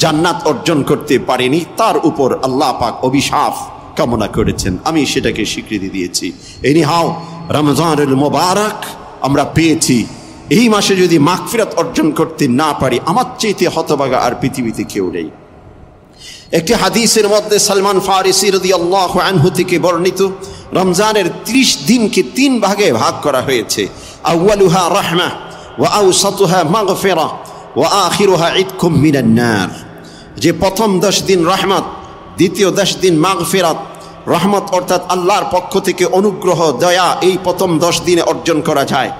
জান্নাত অর্জন করতে পারেনি, তার উপর আল্লাহ পাক অভিশাপ কামনা করেছেন। আমি সেটাকে স্বীকৃতি দিয়েছি। এনিহাও রমজানুল মুবারক আমরা পেয়েছি, এই মাসে যদি মাগফিরাত অর্জন করতে না পারি, আমার চাইতে হতভাগা আর পৃথিবীতে কেউ নেই। একটি হাদিসের মধ্যে সালমান ফারিসি রাদিয়াল্লাহু আনহু থেকে বর্ণিত, রমজানের 30 দিনকে 3 ভাগে ভাগ করা হয়েছে। আউয়ালুহা রাহমা ওয়া আওসাতুহা মাগফিরা ওয়া আখিরুহা ইতকুম মিনান নার। যে প্রথম 10 দিন রহমত, দ্বিতীয় 10 দিন মাগফিরাত। রহমত অর্থাৎ আল্লাহর পক্ষ থেকে অনুগ্রহ, দয়া, এই প্রথম 10 দিনে অর্জন করা যায়।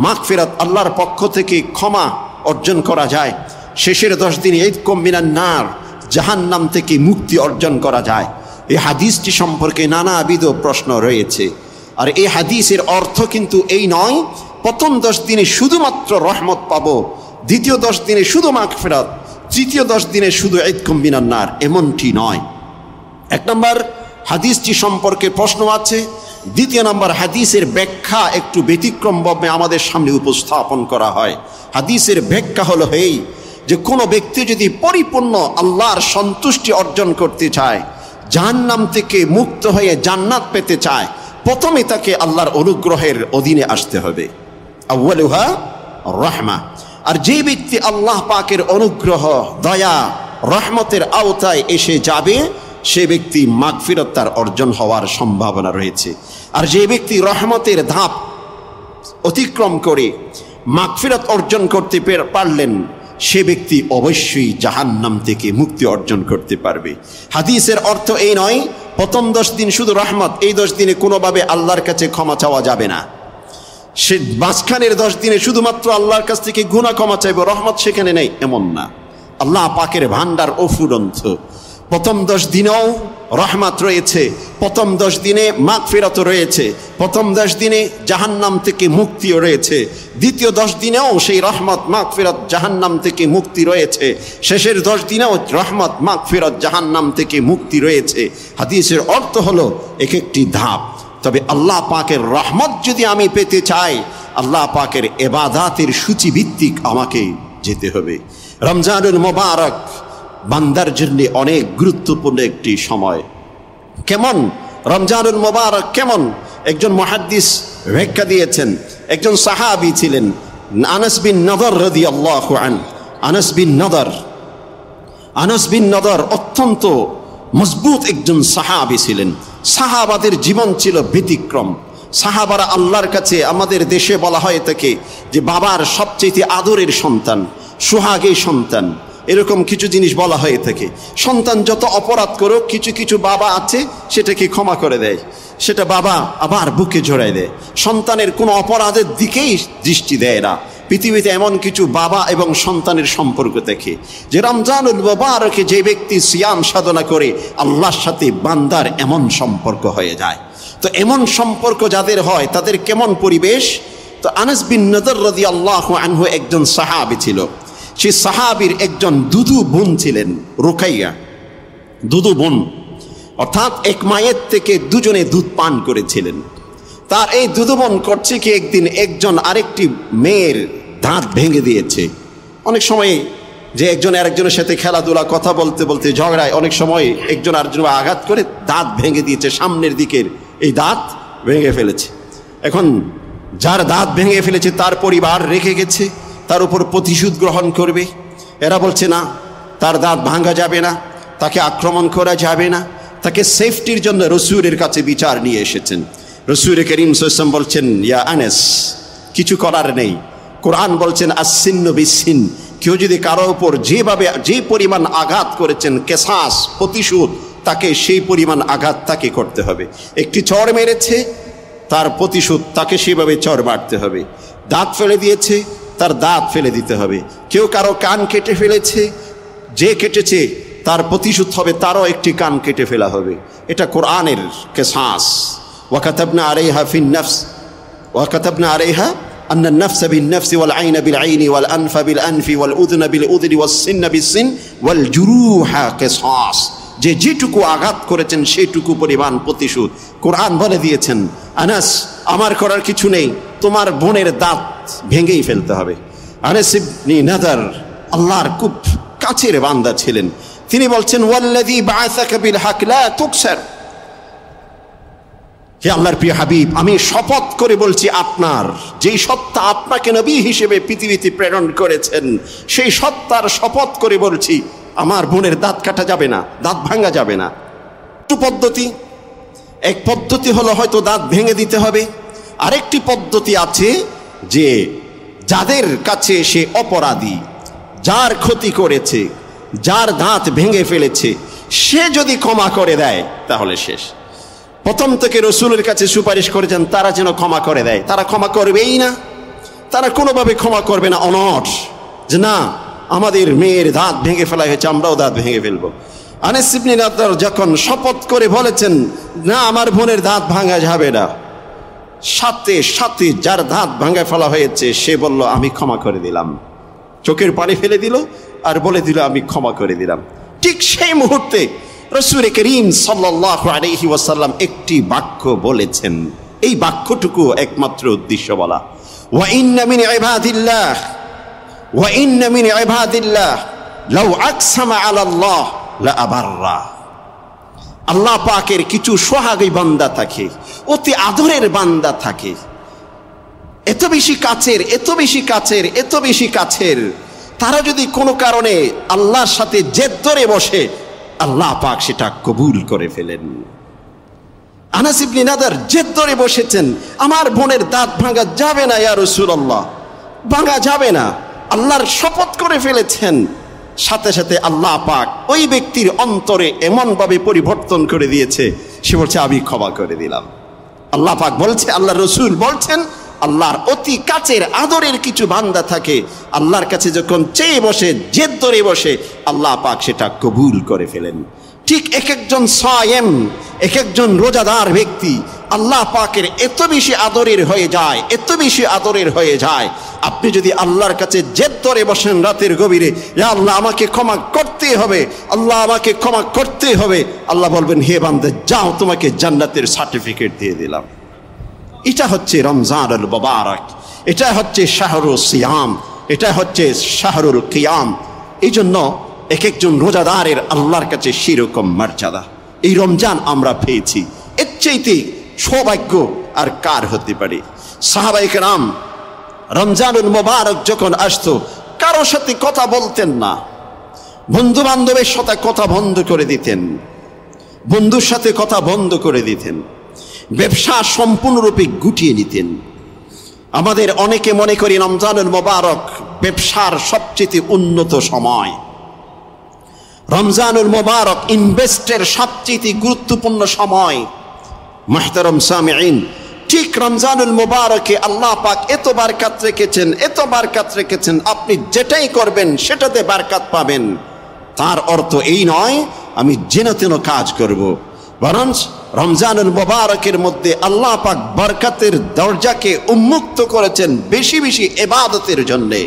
মাগফিরাত আল্লাহর পক্ষ থেকে ক্ষমা অর্জন করা যায়। শেষের 10 দিন ইতকুম মিনান নার, জাহান্নাম থেকে মুক্তি অর্জন করা যায়। এই হাদিসটি সম্পর্কে নানাবিধ প্রশ্ন রয়েছে। আর এই হাদিসের অর্থ কিন্তু এই নয় প্রথম 10 দিনে শুধুমাত্র রহমত পাবো, দ্বিতীয় 10 দিনে শুধু মাগফিরাত, তৃতীয় 10 দিনে শুধু ইতকুম মিনান নার, এমনটি নয়। এক নম্বর হাদিসটি সম্পর্কে প্রশ্ন আছে। দ্বিতীয় নম্বর, হাদিসের ব্যাখ্যা একটু ব্যতিক্রমভাবে আমাদের সামনে উপস্থাপন করা হয়। হাদিসের ব্যাখ্যা হলো এই যে কোনো ব্যক্তি যদি পরিপূর্ণ আল্লাহর সন্তুষ্টি অর্জন করতে চায়, জাহান্নাম থেকে মুক্ত হয়ে জান্নাত পেতে চায়, প্রথমে তাকে আল্লাহর অনুগ্রহের অধীনে আসতে হবে। আউয়ালুহা রাহমা। আর যে ব্যক্তি আল্লাহ পাকের অনুগ্রহ, দয়া, রহমতের আওতায় এসে যাবে, সে ব্যক্তি মাগফিরাত তার অর্জন হওয়ার সম্ভাবনা রয়েছে। আর যে ব্যক্তি রহমতের ধাপ অতিক্রম করে মাগফিরাত অর্জন করতে পারলেন, সে ব্যক্তি অবশ্যই জাহান্নাম থেকে মুক্তি অর্জন করতে পারবে। হাদিসের অর্থ এই নয় প্রথম 10 দিন শুধু রহমত, এই 10 দিনে কোনোভাবে আল্লাহর কাছে ক্ষমা চাওয়া যাবে না। সে মাঝখানের 10 দিনে শুধুমাত্র আল্লাহর কাছ থেকে গুনাহ ক্ষমা চাইব, রহমত সেখানে নেই, এমন না। আল্লাহ পাকের ভান্ডার অফুরন্ত। প্রথম 10 দিনেও রহমত রয়েছে, প্রথম 10 দিনে মাগফিরাত রয়েছে, প্রথম 10 দিনে জাহান্নাম থেকে মুক্তিও রয়েছে, দ্বিতীয় 10 দিনেও সেই রহমত মাগফিরাত জাহান্নাম থেকে মুক্তি রয়েছে, শেষের 10 দিনেও রহমত মাগফিরাত জাহান্নাম থেকে মুক্তি রয়েছে। হাদিসের অর্থ হলো এক একটি ধাপ। তবে আল্লাহ পাকের রহমত যদি আমি পেতে চাই, আল্লাহ পাকের ইবাদাতের সূচিভিত্তিক আমাকে যেতে হবে। রমজানুল মুবারক বান্দার জন্য অনেক গুরুত্বপূর্ণ একটি সময়। কেমন রমজানুল মুবারক কেমন? একজন মুহাদ্দিস ব্যাখ্যা দিয়েছেন, একজন সাহাবী ছিলেন আনাস বিন নদর রাদিয়াল্লাহু আনহু। আনাস বিন নদর অত্যন্ত মজবুত একজন সাহাবী ছিলেন। সাহাবাদের জীবন ছিল ব্যতিক্রম। সাহাবারা আল্লাহর কাছে, আমাদের দেশে বলা হয়ে থাকে যে বাবার সবচেয়ে আদরের সন্তান, সোহাগী সন্তান, এরকম কিছু জিনিস বলা হয়ে থাকে। সন্তান যত অপরাধ করুক, কিছু কিছু বাবা আছে সেটাকে ক্ষমা করে দেয়, সেটা বাবা আবার বুকে জড়ায় দেয়, সন্তানের কোনো অপরাধের দিকেই দৃষ্টি দেয় না। পৃথিবীতে এমন কিছু বাবা এবং সন্তানের সম্পর্ক দেখে যে রমজানুল মুবারকে যে ব্যক্তি সিয়াম সাধনা করে আল্লাহর সাথে বান্দার এমন সম্পর্ক হয়ে যায়। তো এমন সম্পর্ক যাদের হয় তাদের কেমন পরিবেশ? তো আনাস বিন নদর রাদিয়াল্লাহু আনহু একজন সাহাবী ছিল। সেই সাহাবীর একজন দুধু বোন ছিলেন, রুকাইয়া। দুধু বোন অর্থাৎ এক মায়ের থেকে দুজনে দুধ পান করেছিলেন। তার এই দুধু বোন করছে কি, একদিন একজন আরেকটি মেয়ের দাঁত ভেঙে দিয়েছে। অনেক সময় যে একজন আরেকজনের সাথে খেলাধুলা, কথা বলতে বলতে ঝগড়ায় অনেক সময় একজন আরেকজনকে আঘাত করে দাঁত ভেঙে দিয়েছে, সামনের দিকের এই দাঁত ভেঙে ফেলেছে। এখন যার দাঁত ভেঙে ফেলেছে তার পরিবার রেখে গেছে, তার উপর প্রতিশোধ গ্রহণ করবে। এরা বলছে না, তার দাঁত ভাঙা যাবে না, তাকে আক্রমণ করা যাবে না, তাকে সেফটির জন্য রসুলের কাছে বিচার নিয়ে এসেছেন। রসুল করিম সাল্লাল্লাহু আলাইহি ওয়াসাল্লাম বলছেন, ইয়া আনাস, কিছু করার নেই। কোরআন বলছেন আস-সিন্নু বিস-সিন, কেউ যদি কারো উপর যেভাবে যে পরিমাণ আঘাত করেছেন, কেসাস প্রতিশোধ, তাকে সেই পরিমাণ আঘাত তাকে করতে হবে। একটি চড় মেরেছে, তার প্রতিশোধ তাকে সেভাবে চড় মারতে হবে। দাঁত ফেলে দিয়েছে, তার দাঁত ফেলে দিতে হবে। কেউ কারো কান কেটে ফেলেছে, যে কেটেছে তার প্রতিশোধ হবে, তারও একটি কান কেটে ফেলা হবে। এটা কোরআনের কেসাস। ওয়াকাতাবনা আলাইহা ফিন নাফস, ওয়াকাতাবনা আলাইহা আন্না আন-নাফস বিন-নাফস ওয়াল আইনা বিল-আইনি ওয়াল আনফা বিল-আনফি ওয়াল উযনা বিল-উযনি ওয়াস-সিন্না বিস-সিন ওয়াল জুরুহা কিসাস। যে যেটুকু আঘাত করেছেন সেইটুকু পরিমাণ প্রতিশোধ। কোরআন বলে দিয়েছেন, আনাস, আমার করার কিছু নেই, তোমার বোনের দাঁত ভেঙেই ফেলতে হবে। আনাস ইবনে নাদার আল্লাহর খুব কাছের বান্দা ছিলেন। তিনি বলছেন, ওয়াল্লাযী বাআসাকা বিল হক লা তুকসার, হে আল্লাহর প্রিয় হাবিব, আমি শপথ করে বলছি, আপনার যেই সত্তা আপনাকে নবী হিসেবে পৃথিবীতে প্রেরণ করেছেন, সেই সত্তার শপথ করে বলছি, আমার বোনের দাঁত কাটা যাবে না, দাঁত ভাঙা যাবে না। দুটো পদ্ধতি, এক পদ্ধতি হলো হয়তো দাঁত ভেঙে দিতে হবে, আরেকটি পদ্ধতি আছে যে যাদের কাছে সে অপরাধী, যার ক্ষতি করেছে, যার দাঁত ভেঙে ফেলেছে, সে যদি ক্ষমা করে দেয় তাহলে শেষ। প্রথম থেকে রসুলের কাছে সুপারিশ করেছেন তারা যেন ক্ষমা করে দেয়। তারা ক্ষমা করবেই না, তারা কোনোভাবে ক্ষমা করবে না, অনড় যে না, আমাদের মেয়ের দাঁত ভেঙে ফেলা হয়েছে, আমরাও দাঁত ভেঙে ফেলবো। আনাস ইবনে নাদার যখন শপথ করে বলেছেন, না, আমার বোনের দাঁত ভাঙা যাবে না, সাথে সাথে যার দাঁত ভাঙা ফেলা হয়েছে সে বলল, আমি ক্ষমা করে দিলাম। চোখের পানি ফেলে দিল আর বলে দিল, আমি ক্ষমা করে দিলাম। ঠিক সেই মুহূর্তে রাসূল করিম সাল্লাল্লাহু আলাইহি ওয়াসাল্লাম একটি বাক্য বলেছেন। এই বাক্যটুকু একমাত্র উদ্দেশ্য বলা, ওয়া ইন্না মিন ইবাদিল্লাহ লাউ আকসামা আলাল্লাহ লা আবাররা। আল্লাহ পাকের কিছু সোহাগী বান্দা থাকে, অতি আদরের বান্দা থাকে, এত বেশি কাছের, এত বেশি কাছের, এত বেশি কাছের, তারা যদি কোনো কারণে আল্লাহর সাথে জেদ ধরে বসে, আল্লাহ পাক সেটা কবুল করে ফেলেন। আনাস ইবনে নাদার জেদ ধরে বসেছেন, আমার বোনের দাঁত ভাঙা যাবে না ইয়া রাসূলুল্লাহ, ভাঙা যাবে না, আল্লাহর শপথ করে ফেলেছেন। সাথে সাথে আল্লাহ পাক ওই ব্যক্তির অন্তরে এমনভাবে পরিবর্তন করে দিয়েছে, সে বলছে, আমি ক্ষমা করে দিলাম। আল্লাহ পাক বলছে, আল্লাহ রসুল বলছেন, আল্লাহর অতি কাছের আদরের কিছু বান্দা থাকে, আল্লাহর কাছে যখন চেয়ে বসে, জেদ ধরে বসে, আল্লাহ পাক সেটা কবুল করে ফেলেন। ঠিক এক একজন সায়েম, এক একজন রোজাদার ব্যক্তি আল্লাহ পাকের এত বেশি আদরের হয়ে যায়, এত বেশি আদরের হয়ে যায়। আপনি যদি আল্লাহর কাছে জেদ ধরে বসেন রাতের গভীরে, ইয়া আল্লাহ আমাকে ক্ষমা করতেই হবে, আল্লাহ আমাকে ক্ষমা করতেই হবে, আল্লাহ বলবেন হে বান্দা যাও, তোমাকে জান্নাতের সার্টিফিকেট দিয়ে দিলাম। এটা হচ্ছে রমজানুল মুবারক, এটা হচ্ছে শাহরুল সিয়াম, এটা হচ্ছে শাহরুল কিয়াম। এই জন্য এক একজন রোজাদারের আল্লাহর কাছে সেরকম মর্যাদা। এই রমজান আমরা পেয়েছি, এর চাইতে সৌভাগ্য আর কার হতে পারে? সাহাবায়ে কেরাম রমজানুল মুবারক যখন আসতো কারোর সাথে কথা বলতেন না, বন্ধু বান্ধবের সাথে কথা বন্ধ করে দিতেন, বন্ধুর সাথে কথা বন্ধ করে দিতেন, ব্যবসা সম্পূর্ণরূপে গুটিয়ে নিতেন। আমাদের অনেকে মনে করি রমজানুল মুবারক ব্যবসার সবচেয়ে উন্নত সময়, রমজানুল মুবারক ইনভেস্টের সবচেয়ে গুরুত্বপূর্ণ সময়। মুহতারাম সামিঈন, ঠিক রমজানুল মুবারকে আল্লাহ পাক এত বারকাত রেখেছেন, এত বারকাত রেখেছেন, আপনি যেটাই করবেন সেটাতে বারকাত পাবেন। তার অর্থ এই নয় আমি যেন তেন কাজ করব, বরং রমজানুল মুবারকের মধ্যে আল্লাহ পাক বরকতের দরজাকে উন্মুক্ত করেছেন বেশি বেশি ইবাদতের জন্যে।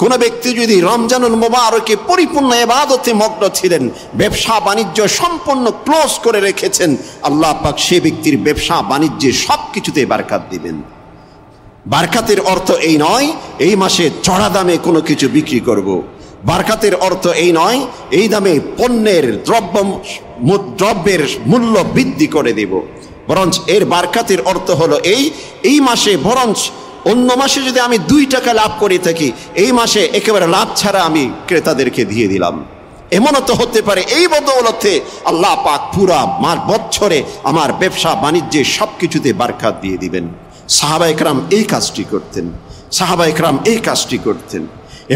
কোন ব্যক্তি যদি রমজানুল মুবারকে পরিপূর্ণ ইবাদতে মগ্ন ছিলেন, ব্যবসা বাণিজ্য সম্পূর্ণ ক্লোজ করে রেখেছেন, আল্লাহ পাক সে ব্যক্তির ব্যবসা বাণিজ্যে সব কিছুতে বারকাত দিবেন। বারকাতের অর্থ এই নয় এই মাসে চড়া দামে কোনো কিছু বিক্রি করব, বারকাতের অর্থ এই নয় এই দামে পণ্যের দ্রব্যের মূল্য বৃদ্ধি করে দেব, বরঞ্চ এর বারকাতের অর্থ হলো এই মাসে বরঞ্চ অন্য মাসে যদি আমি 2 টাকা লাভ করে থাকি, এই মাসে একেবারে লাভ ছাড়া আমি ক্রেতাদেরকে দিয়ে দিলাম। এমনও তো হতে পারে এই বদৌলতে আল্লাহ পাক পুরা বছরে আমার ব্যবসা বাণিজ্যে সব কিছুতে বারকাত দিয়ে দিবেন। সাহাবায়ে কেরাম এই কাজটি করতেন, সাহাবায়ে কেরাম এই কাজটি করতেন।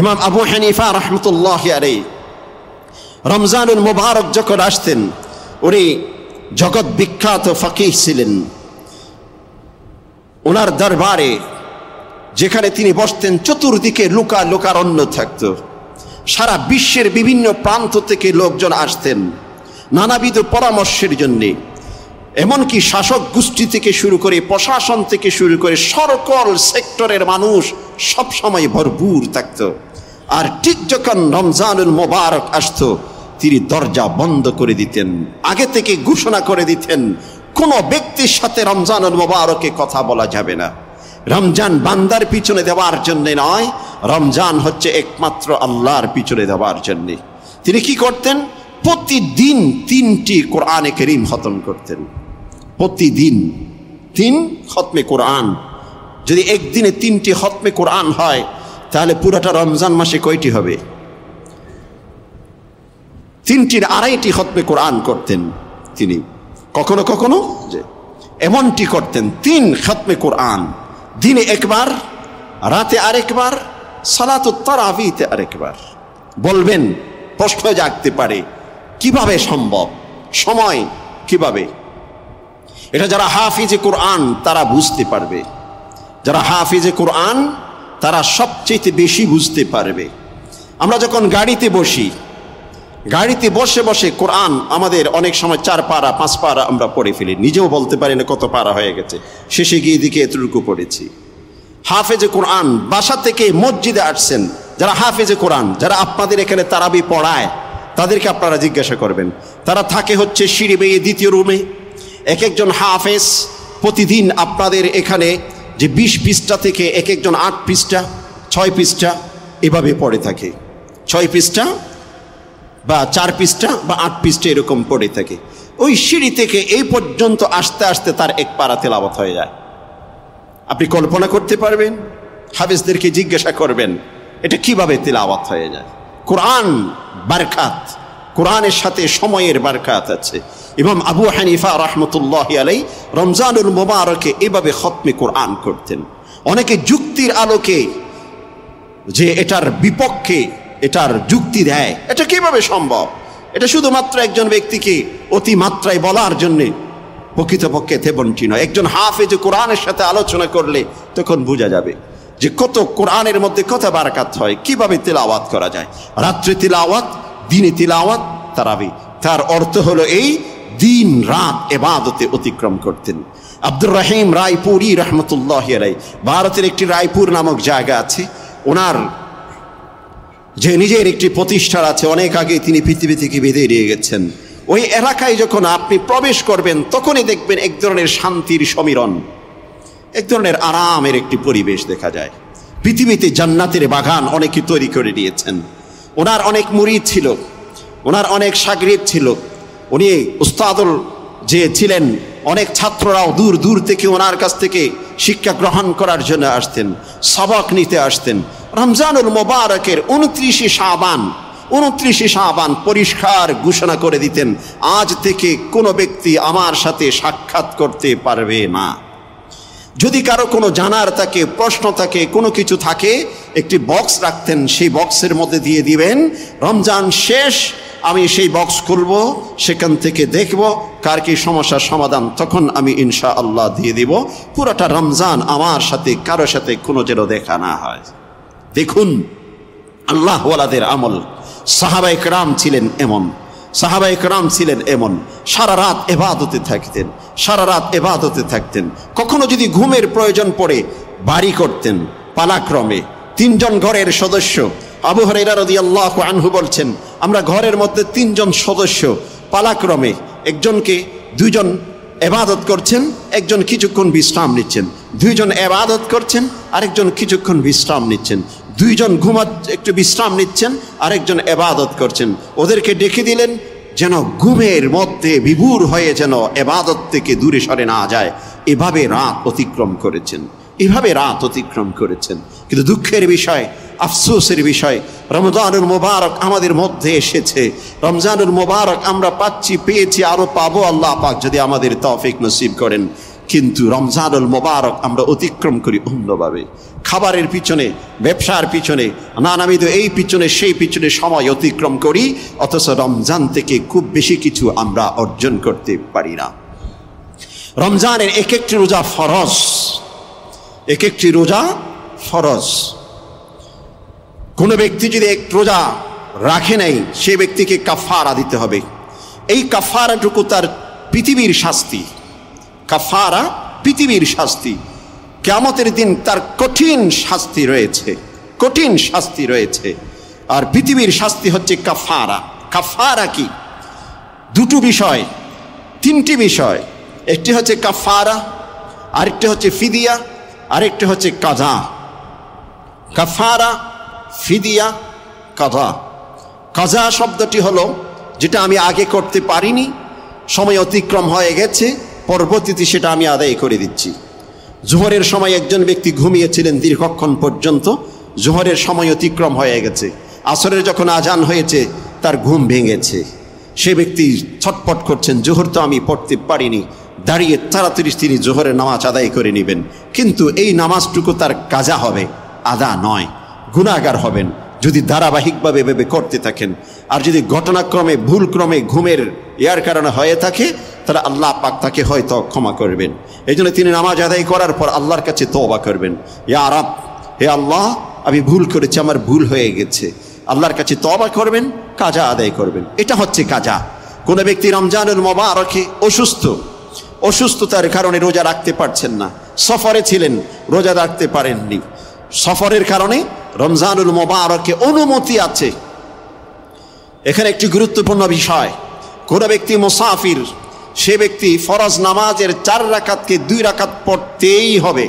ইমাম আবু হানিফা রাহমাতুল্লাহি আলাইহি রমজানুল মুবারক যখন আসতেন, উনি জগৎ বিখ্যাত ফকিহ ছিলেন। ওনার দরবারে যেখানে তিনি বসতেন চতুর্দিকে লোকারণ্য থাকত, সারা বিশ্বের বিভিন্ন প্রান্ত থেকে লোকজন আসতেন নানাবিধ পরামর্শের জন্যে। এমনকি শাসক গোষ্ঠী থেকে শুরু করে প্রশাসন থেকে শুরু করে সকল সেক্টরের মানুষ সব সময় ভরপুর থাকত। আর ঠিক যখন রমজানুল মুবারক আসতো তিনি দরজা বন্ধ করে দিতেন, আগে থেকে ঘোষণা করে দিতেন কোনো ব্যক্তির সাথে রমজানুল মুবারকে কথা বলা যাবে না। রমজান বান্দার পিছনে দেওয়ার জন্য নয়, রমজান হচ্ছে একমাত্র আল্লাহর পিছনে দেওয়ার জন্য। তিনি কি করতেন? প্রতিদিন 3টি কোরআনে কারীম খতম করতেন, প্রতিদিন 3 খতমে কোরআন। যদি একদিনে 3টি খতমে কোরআন হয় তাহলে পুরাটা রমজান মাসে কয়টি হবে? 3টির 2.5টি খতমে কোরআন করতেন তিনি। কখনো কখনো যে এমনটি করতেন 3 খতমে কোরআন, দিনে একবার, রাতে আরেকবার, সালাতুত তারাবিতে আরেকবার। বলবেন, প্রশ্ন জাগতে পারে কিভাবে সম্ভব, সময় কিভাবে? এটা যারা হাফিজে কোরআন তারা বুঝতে পারবে, যারা হাফিজে কোরআন তারা সবচেয়ে বেশি বুঝতে পারবে। আমরা যখন গাড়িতে বসি, গাড়িতে বসে বসে কোরআন আমাদের অনেক সময় 4 পারা 5 পারা আমরা পড়ে ফেলি, নিজেও বলতে পারি না কত পারা হয়ে গেছে, শেষে গিয়ে দিকে এতটুকু পড়েছি। হাফেজে কোরআন বাসা থেকে মসজিদে আসছেন যারা হাফেজে কোরআন, যারা আপনাদের এখানে তারাবি পড়ায় তাদেরকে আপনারা জিজ্ঞাসা করবেন, তারা থাকে হচ্ছে সিঁড়ি বেয়ে 2য় রুমে। এক একজন হাফেজ প্রতিদিন আপনাদের এখানে যে 20 পৃষ্ঠা থেকে এক একজন 8 পৃষ্ঠা 6 পৃষ্ঠা এভাবে পড়ে থাকে, 6 পৃষ্ঠা বা 4 পৃষ্ঠা বা 8 পৃষ্ঠা এরকম পড়ে থাকে। ওই সিঁড়ি থেকে এই পর্যন্ত আসতে আসতে তার 1 পারা তেলাওয়াত হয়ে যায়। আপনি কল্পনা করতে পারবেন? হাফেজদেরকে জিজ্ঞাসা করবেন এটা কিভাবে তেলাওয়াত হয়ে যায়। কোরআন বারকাত, কোরআনের সাথে সময়ের বারকাত আছে। ইমাম আবু হানিফা রাহমাতুল্লাহি আলাইহি রমজানুল মুবারকে এভাবে খতমে কোরআন করতেন। অনেকে যুক্তির আলোকে যে এটার বিপক্ষে এটার যুক্তি দেয়, এটা কিভাবে সম্ভব, এটা শুধুমাত্র একজন ব্যক্তিকে অতিমাত্রায় বলার জন্যে, প্রকৃতপক্ষে তেমনটি নয়। একজন হাফেজ কোরআনের সাথে আলোচনা করলে তখন বোঝা যাবে যে কত কোরআনের মধ্যে কত বারাকাত হয়, কিভাবে তিলাওয়াত করা যায়। রাত্রে তিলাওয়াত, দিনে তিলাওয়াত, তারাবি তার অর্থ হলো এই দিন রাত ইবাদতে অতিক্রম করতেন। আব্দুর রহিম রায়পুরি রহমতুল্লাহ আলাইহি, ভারতের একটি রায়পুর নামক জায়গা আছে, ওনার যে নিজের একটি প্রতিষ্ঠান আছে, অনেক আগে তিনি পৃথিবী থেকে বিদায় নিয়ে গেছেন। ওই এলাকায় যখন আপনি প্রবেশ করবেন তখনই দেখবেন এক ধরনের শান্তির সমীরণ, এক ধরনের আরামের একটি পরিবেশ দেখা যায়। পৃথিবীতে জান্নাতের বাগান অনেকে তৈরি করে নিয়েছেন। ওনার অনেক মুরিদ ছিল, ওনার অনেক শাগরিদ ছিল। উনি উস্তাদুল যে ছিলেন, অনেক ছাত্ররাও দূর দূর থেকে ওনার কাছ থেকে শিক্ষা গ্রহণ করার জন্য আসতেন, সবক নিতে আসতেন। রমজানুল মোবারকের 29 শাবান পরিষ্কার ঘোষণা করে দিতেন, আজ থেকে কোনো ব্যক্তি আমার সাথে সাক্ষাৎ করতে পারবে না। যদি কারো কোনো জানার থাকে, প্রশ্ন থাকে, কোনো কিছু থাকে, একটি বক্স রাখতেন, সেই বক্সের মধ্যে দিয়ে দিবেন, রমজান শেষ আমি সেই বক্স খুলব, সেখান থেকে দেখব কার কি সমস্যার সমাধান, তখন আমি ইনশাআল্লাহ দিয়ে দিব। পুরোটা রমজান আমার সাথে কারো সাথে কোনো যেন দেখা না হয়। দেখুন আল্লাহ ওয়ালাদের আমল। সাহাবায়ে কেরাম ছিলেন এমন, সাহাবায়ে কেরাম ছিলেন এমন, সারা রাত ইবাদতে থাকতেন, সারা রাত ইবাদতে থাকতেন। কখনো যদি ঘুমের প্রয়োজন পড়ে বাড়ি করতেন পালাক্রমে। 3 জন ঘরের সদস্য, আবু হুরায়রা রাদিয়াল্লাহু আনহু বলছেন, আমরা ঘরের মধ্যে 3 জন সদস্য পালাক্রমে, একজনকে 2 জন ইবাদত করছেন, একজন কিছুক্ষণ বিশ্রাম নিচ্ছেন, 2 জন ইবাদত করছেন, আরেকজন কিছুক্ষণ বিশ্রাম নিচ্ছেন, 2 জন একটু বিশ্রাম নিচ্ছেন, আরেকজন ইবাদত করছেন। ওদেরকে ডেকে দিলেন যেন ঘুমের মধ্যে বিভোর হয়ে যেন ইবাদত থেকে দূরে সরে না যায়। এভাবে রাত অতিক্রম করেছেন, এভাবে রাত অতিক্রম করেছেন। কিন্তু দুঃখের বিষয়, আফসোসের বিষয়, রমজানুল মোবারক আমাদের মধ্যে এসেছে, রমজানুল মোবারক আমরা পাচ্ছি, পেয়েছি, আরো পাবো আল্লাহ পাক যদি আমাদের তৌফিক নসিব করেন। কিন্তু রমজানুল মোবারক আমরা অতিক্রম করি অন্যভাবে, খাবারের পিছনে, ব্যবসার পিছনে, নানাবিধ এই পিছনে সেই পিছনে সময় অতিক্রম করি, অথচ রমজান থেকে খুব বেশি কিছু আমরা অর্জন করতে পারি না। রমজানের এক একটি রোজা ফরজ, এক একটি রোজা ফরজ। কোনো ব্যক্তি যদি এক রোজা রাখে নাই, সে ব্যক্তিকে কাফারা দিতে হবে। এই কাফারাটুকু তার পৃথিবীর শাস্তি, কাফারা পৃথিবীর শাস্তি। কিয়ামতের দিন তার কঠিন শাস্তি রয়েছে, কঠিন শাস্তি রয়েছে। আর পৃথিবীর শাস্তি হচ্ছে কাফারা। কাফারা কি? 2টি বিষয়, 3টি বিষয়। একটি হচ্ছে কাফারা, আরেকটি হচ্ছে ফিদিয়া, আরেকটি হচ্ছে কাজা। কাফারা, ফিদিয়া, কাজা। কাজা শব্দটি হলো যেটা আমি আগে করতে পারিনি, সময় অতিক্রম হয়ে গেছে, পরবর্তীতে সেটা আমি আদায় করে দিচ্ছি। জোহরের সময় একজন ব্যক্তি ঘুমিয়েছিলেন দীর্ঘক্ষণ পর্যন্ত, জোহরের সময় অতিক্রম হয়ে গেছে। আসরের যখন আজান হয়েছে তার ঘুম ভেঙেছে, সে ব্যক্তি ছটপট করছেন, জোহর তো আমি পড়তে পারিনি। দাঁড়িয়ে তাড়াতাড়ি তিনি জোহরের নামাজ আদায় করে নেবেন, কিন্তু এই নামাজটুকু তার কাজা হবে, আদা নয়। গুনাহগার হবেন যদি ধারাবাহিকভাবে এভাবে করতে থাকেন। আর যদি ঘটনাক্রমে ভুলক্রমে ঘুমের ইয়ার কারণে হয়ে থাকে, তাহলে আল্লাহ পাক তাকে হয়তো ক্ষমা করবেন। এই জন্য তিনি নামাজ আদায় করার পর আল্লাহর কাছে তওবা করবেন, ইয়া রাব, হে আল্লাহ আমি ভুল করেছি, আমার ভুল হয়ে গেছে। আল্লাহর কাছে তওবা করবেন, কাজা আদায় করবেন। এটা হচ্ছে কাজা। কোনো ব্যক্তি রমজানুল মোবারকে অসুস্থতার কারণে রোজা রাখতে পারছেন না, সফরে ছিলেন, রোজা রাখতে পারেননি, সফরের কারণে রমজানুল মোবারকে অনুমতি আছে। এখানে একটি গুরুত্বপূর্ণ বিষয়, কোন ব্যক্তি মুসাফির, সে ব্যক্তি ফরজ নামাজের 4 রাকাতকে 2 রাকাত পড়তেই হবে,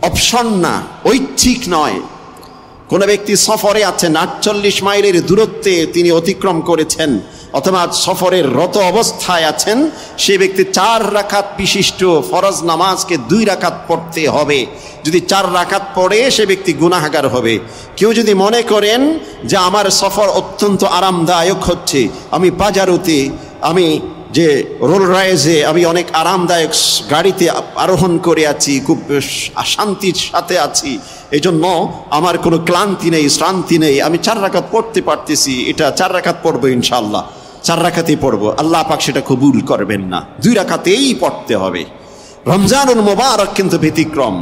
অপশন না, ঐচ্ছিক নয়। কোন ব্যক্তি সফরে আছেন, 48 মাইলের দূরত্বে তিনি অতিক্রম করেছেন, অথবা সফরের রত অবস্থায় আছেন, সে ব্যক্তি 4 রাকাত বিশিষ্ট ফরজ নামাজকে 2 রাকাত পড়তে হবে। যদি 4 রাকাত পড়ে সে ব্যক্তি গুনাহগার হবে। কেউ যদি মনে করেন যে আমার সফর অত্যন্ত আরামদায়ক হচ্ছে, আমি পাজারোতে, আমি যে রোল রাইজে আমি অনেক আরামদায়ক গাড়িতে আরোহণ করে আছি, খুব শান্তির সাথে আছি, এই জন্য আমার কোনো ক্লান্তি নেই, শ্রান্তি নেই, আমি 4 রাকাত পড়তে পারতেছি, এটা 4 রাকাত পড়বো ইনশাআল্লাহ, 4 রাকাতেই পড়বো, আল্লাহ পাক সেটা কবুল করবেন না, 2 রাকাতেই পড়তে হবে। রমজানুল মোবারক কিন্তু ব্যতিক্রম।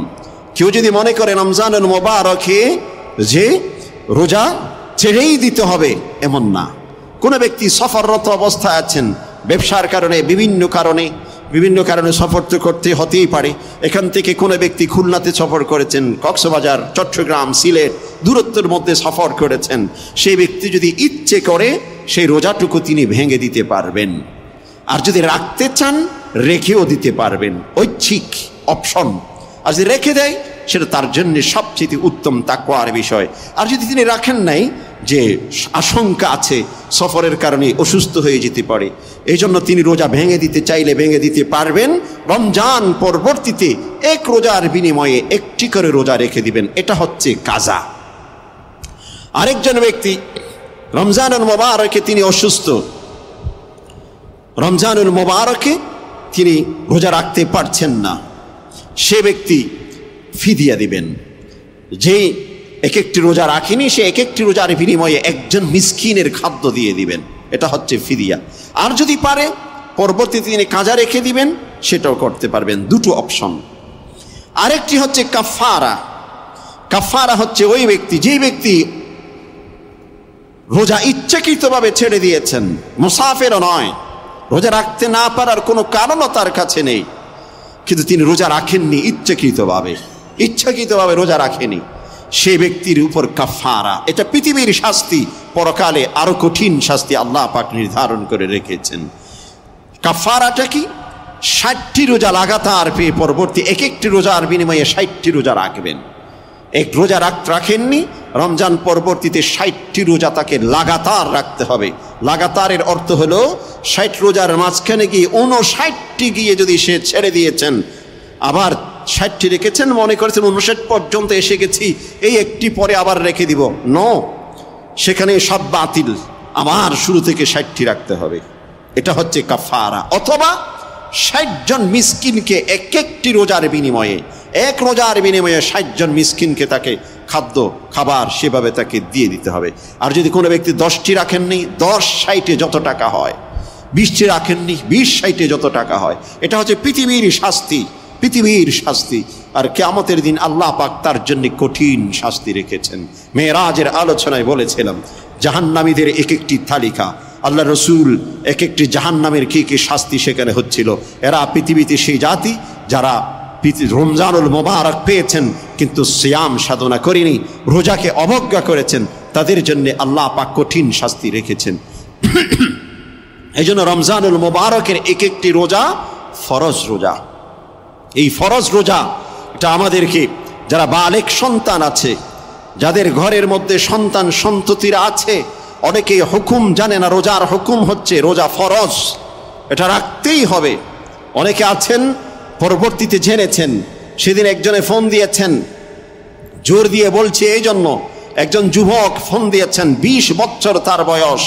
কেউ যদি মনে করে রমজানুল মোবারকে যে রোজা ছেড়েই দিতে হবে, এমন না। কোনো ব্যক্তি সফররত অবস্থায় আছেন, ব্যবসার কারণে বিভিন্ন কারণে সফর তো করতে হতেই পারে। এখান থেকে কোনো ব্যক্তি খুলনাতে সফর করেছেন, কক্সবাজার, চট্টগ্রাম, সিলেট দূরত্বের মধ্যে সফর করেছেন, সেই ব্যক্তি যদি ইচ্ছে করে সেই রোজাটুকু তিনি ভেঙে দিতে পারবেন। আর যদি রাখতে চান রেখেও দিতে পারবেন, ঐচ্ছিক অপশন। আর যদি রেখে দেয় সেটা তার জন্য সবচেয়ে উত্তম তাকওয়ার বিষয়। আর যদি তিনি রাখেন নাই, যে আশঙ্কা আছে সফরের কারণে অসুস্থ হয়ে যেতে পারে, এই জন্য তিনি রোজা ভেঙে দিতে চাইলে ভেঙে দিতে পারবেন। রমজান পরবর্তীতে এক রোজার বিনিময়ে একটি করে রোজা রেখে দিবেন, এটা হচ্ছে কাজা। আরেকজন ব্যক্তি রমজানুল মুবারকে তিনি অসুস্থ, রমজানুল মুবারকে তিনি রোজা রাখতে পারছেন না, সে ব্যক্তি ফিদিয়া দিবেন। যে এক একটি রোজা রাখেনি সে এক একটি রোজার বিনিময়ে একজন মিসকিনের খাদ্য দিয়ে দিবেন, এটা হচ্ছে ফিদিয়া। আর যদি পারে পরবর্তীতে তিনি কাজা রেখে দিবেন, সেটাও করতে পারবেন, দুটো অপশন। আরেকটি হচ্ছে কাফারা। কাফারা হচ্ছে ওই ব্যক্তি, যেই ব্যক্তি রোজা ইচ্ছাকৃতভাবে ছেড়ে দিয়েছেন, মুসাফিরও নয়, রোজা রাখতে না পারার কোনো কারণও তার কাছে নেই, কিন্তু তিনি রোজা রাখেননি ইচ্ছাকৃতভাবে রোজা রাখেনি, সেই ব্যক্তির উপর কাফারা। এটা পৃথিবীর শাস্তি, পরকালে আরো কঠিন শাস্তি আল্লাহ পাক নির্ধারণ করে রেখেছেন। কাফারাটা কি? 60টি রোজা লাগাতার পেয়ে পরবর্তী এক একটি রোজার বিনিময়ে 60টি রোজা রাখবেন। এক রোজা রাখেননি, রমজান পরবর্তীতে 60টি রোজা তাকে লাগাতার রাখতে হবে। লাগাতারের অর্থ হলো 60 রোজার মাঝখানে গিয়ে 59টি গিয়ে যদি সে ছেড়ে দিয়েছেন, আবার 60টি রেখেছেন, মনে করেছেন 59 পর্যন্ত এসে গেছি, এই একটি পরে আবার রেখে দিব, সেখানে সব বাতিল, আবার শুরু থেকে 60টি রাখতে হবে। এটা হচ্ছে কাফারা। অথবা 60 জন মিসকিনকে এক একটি রোজার বিনিময়ে, এক রোজার বিনিময়ে 60 জন মিসকিনকে তাকে খাবার সেভাবে তাকে দিয়ে দিতে হবে। আর যদি কোনো ব্যক্তি 10টি রাখেননি, 10 60-এ যত টাকা হয়, 20টি রাখেননি, 20 60-এ যত টাকা হয়। এটা হচ্ছে পৃথিবীর শাস্তি। আর কিয়ামতের দিন আল্লাহ পাক তার জন্য কঠিন শাস্তি রেখেছেন। মেরাজের আলোচনায় বলেছিলাম জাহান্নামীদের এক একটি তালিকা, আল্লাহ রসুল এক একটি জাহান্নামের কি কি শাস্তি সেখানে হচ্ছিল। এরা পৃথিবীতে সেই জাতি যারা রমজানুল মুবারক পেয়েছেন কিন্তু সিয়াম সাধনা করেনি, রোজাকে অবজ্ঞা করেছেন, তাদের জন্য আল্লাহ পাক কঠিন শাস্তি রেখেছেন। এই জন্য রমজানুল মুবারকের এক একটি রোজা ফরজ রোজা। এই ফরজ রোজা এটা আমাদেরকে, যারা বালেক সন্তান আছে, যাদের ঘরের মধ্যে সন্তান সন্ততিরা আছে, অনেকে হুকুম জানে না, রোজার হুকুম হচ্ছে রোজা ফরজ, এটা রাখতেই হবে। অনেকে আছেন পরবর্তীতে জেনেছেন। সেদিন একজনে ফোন দিয়েছেন, জোর দিয়ে বলছে, এই জন্য একজন যুবক ফোন দিয়েছেন, 20 বছর তার বয়স,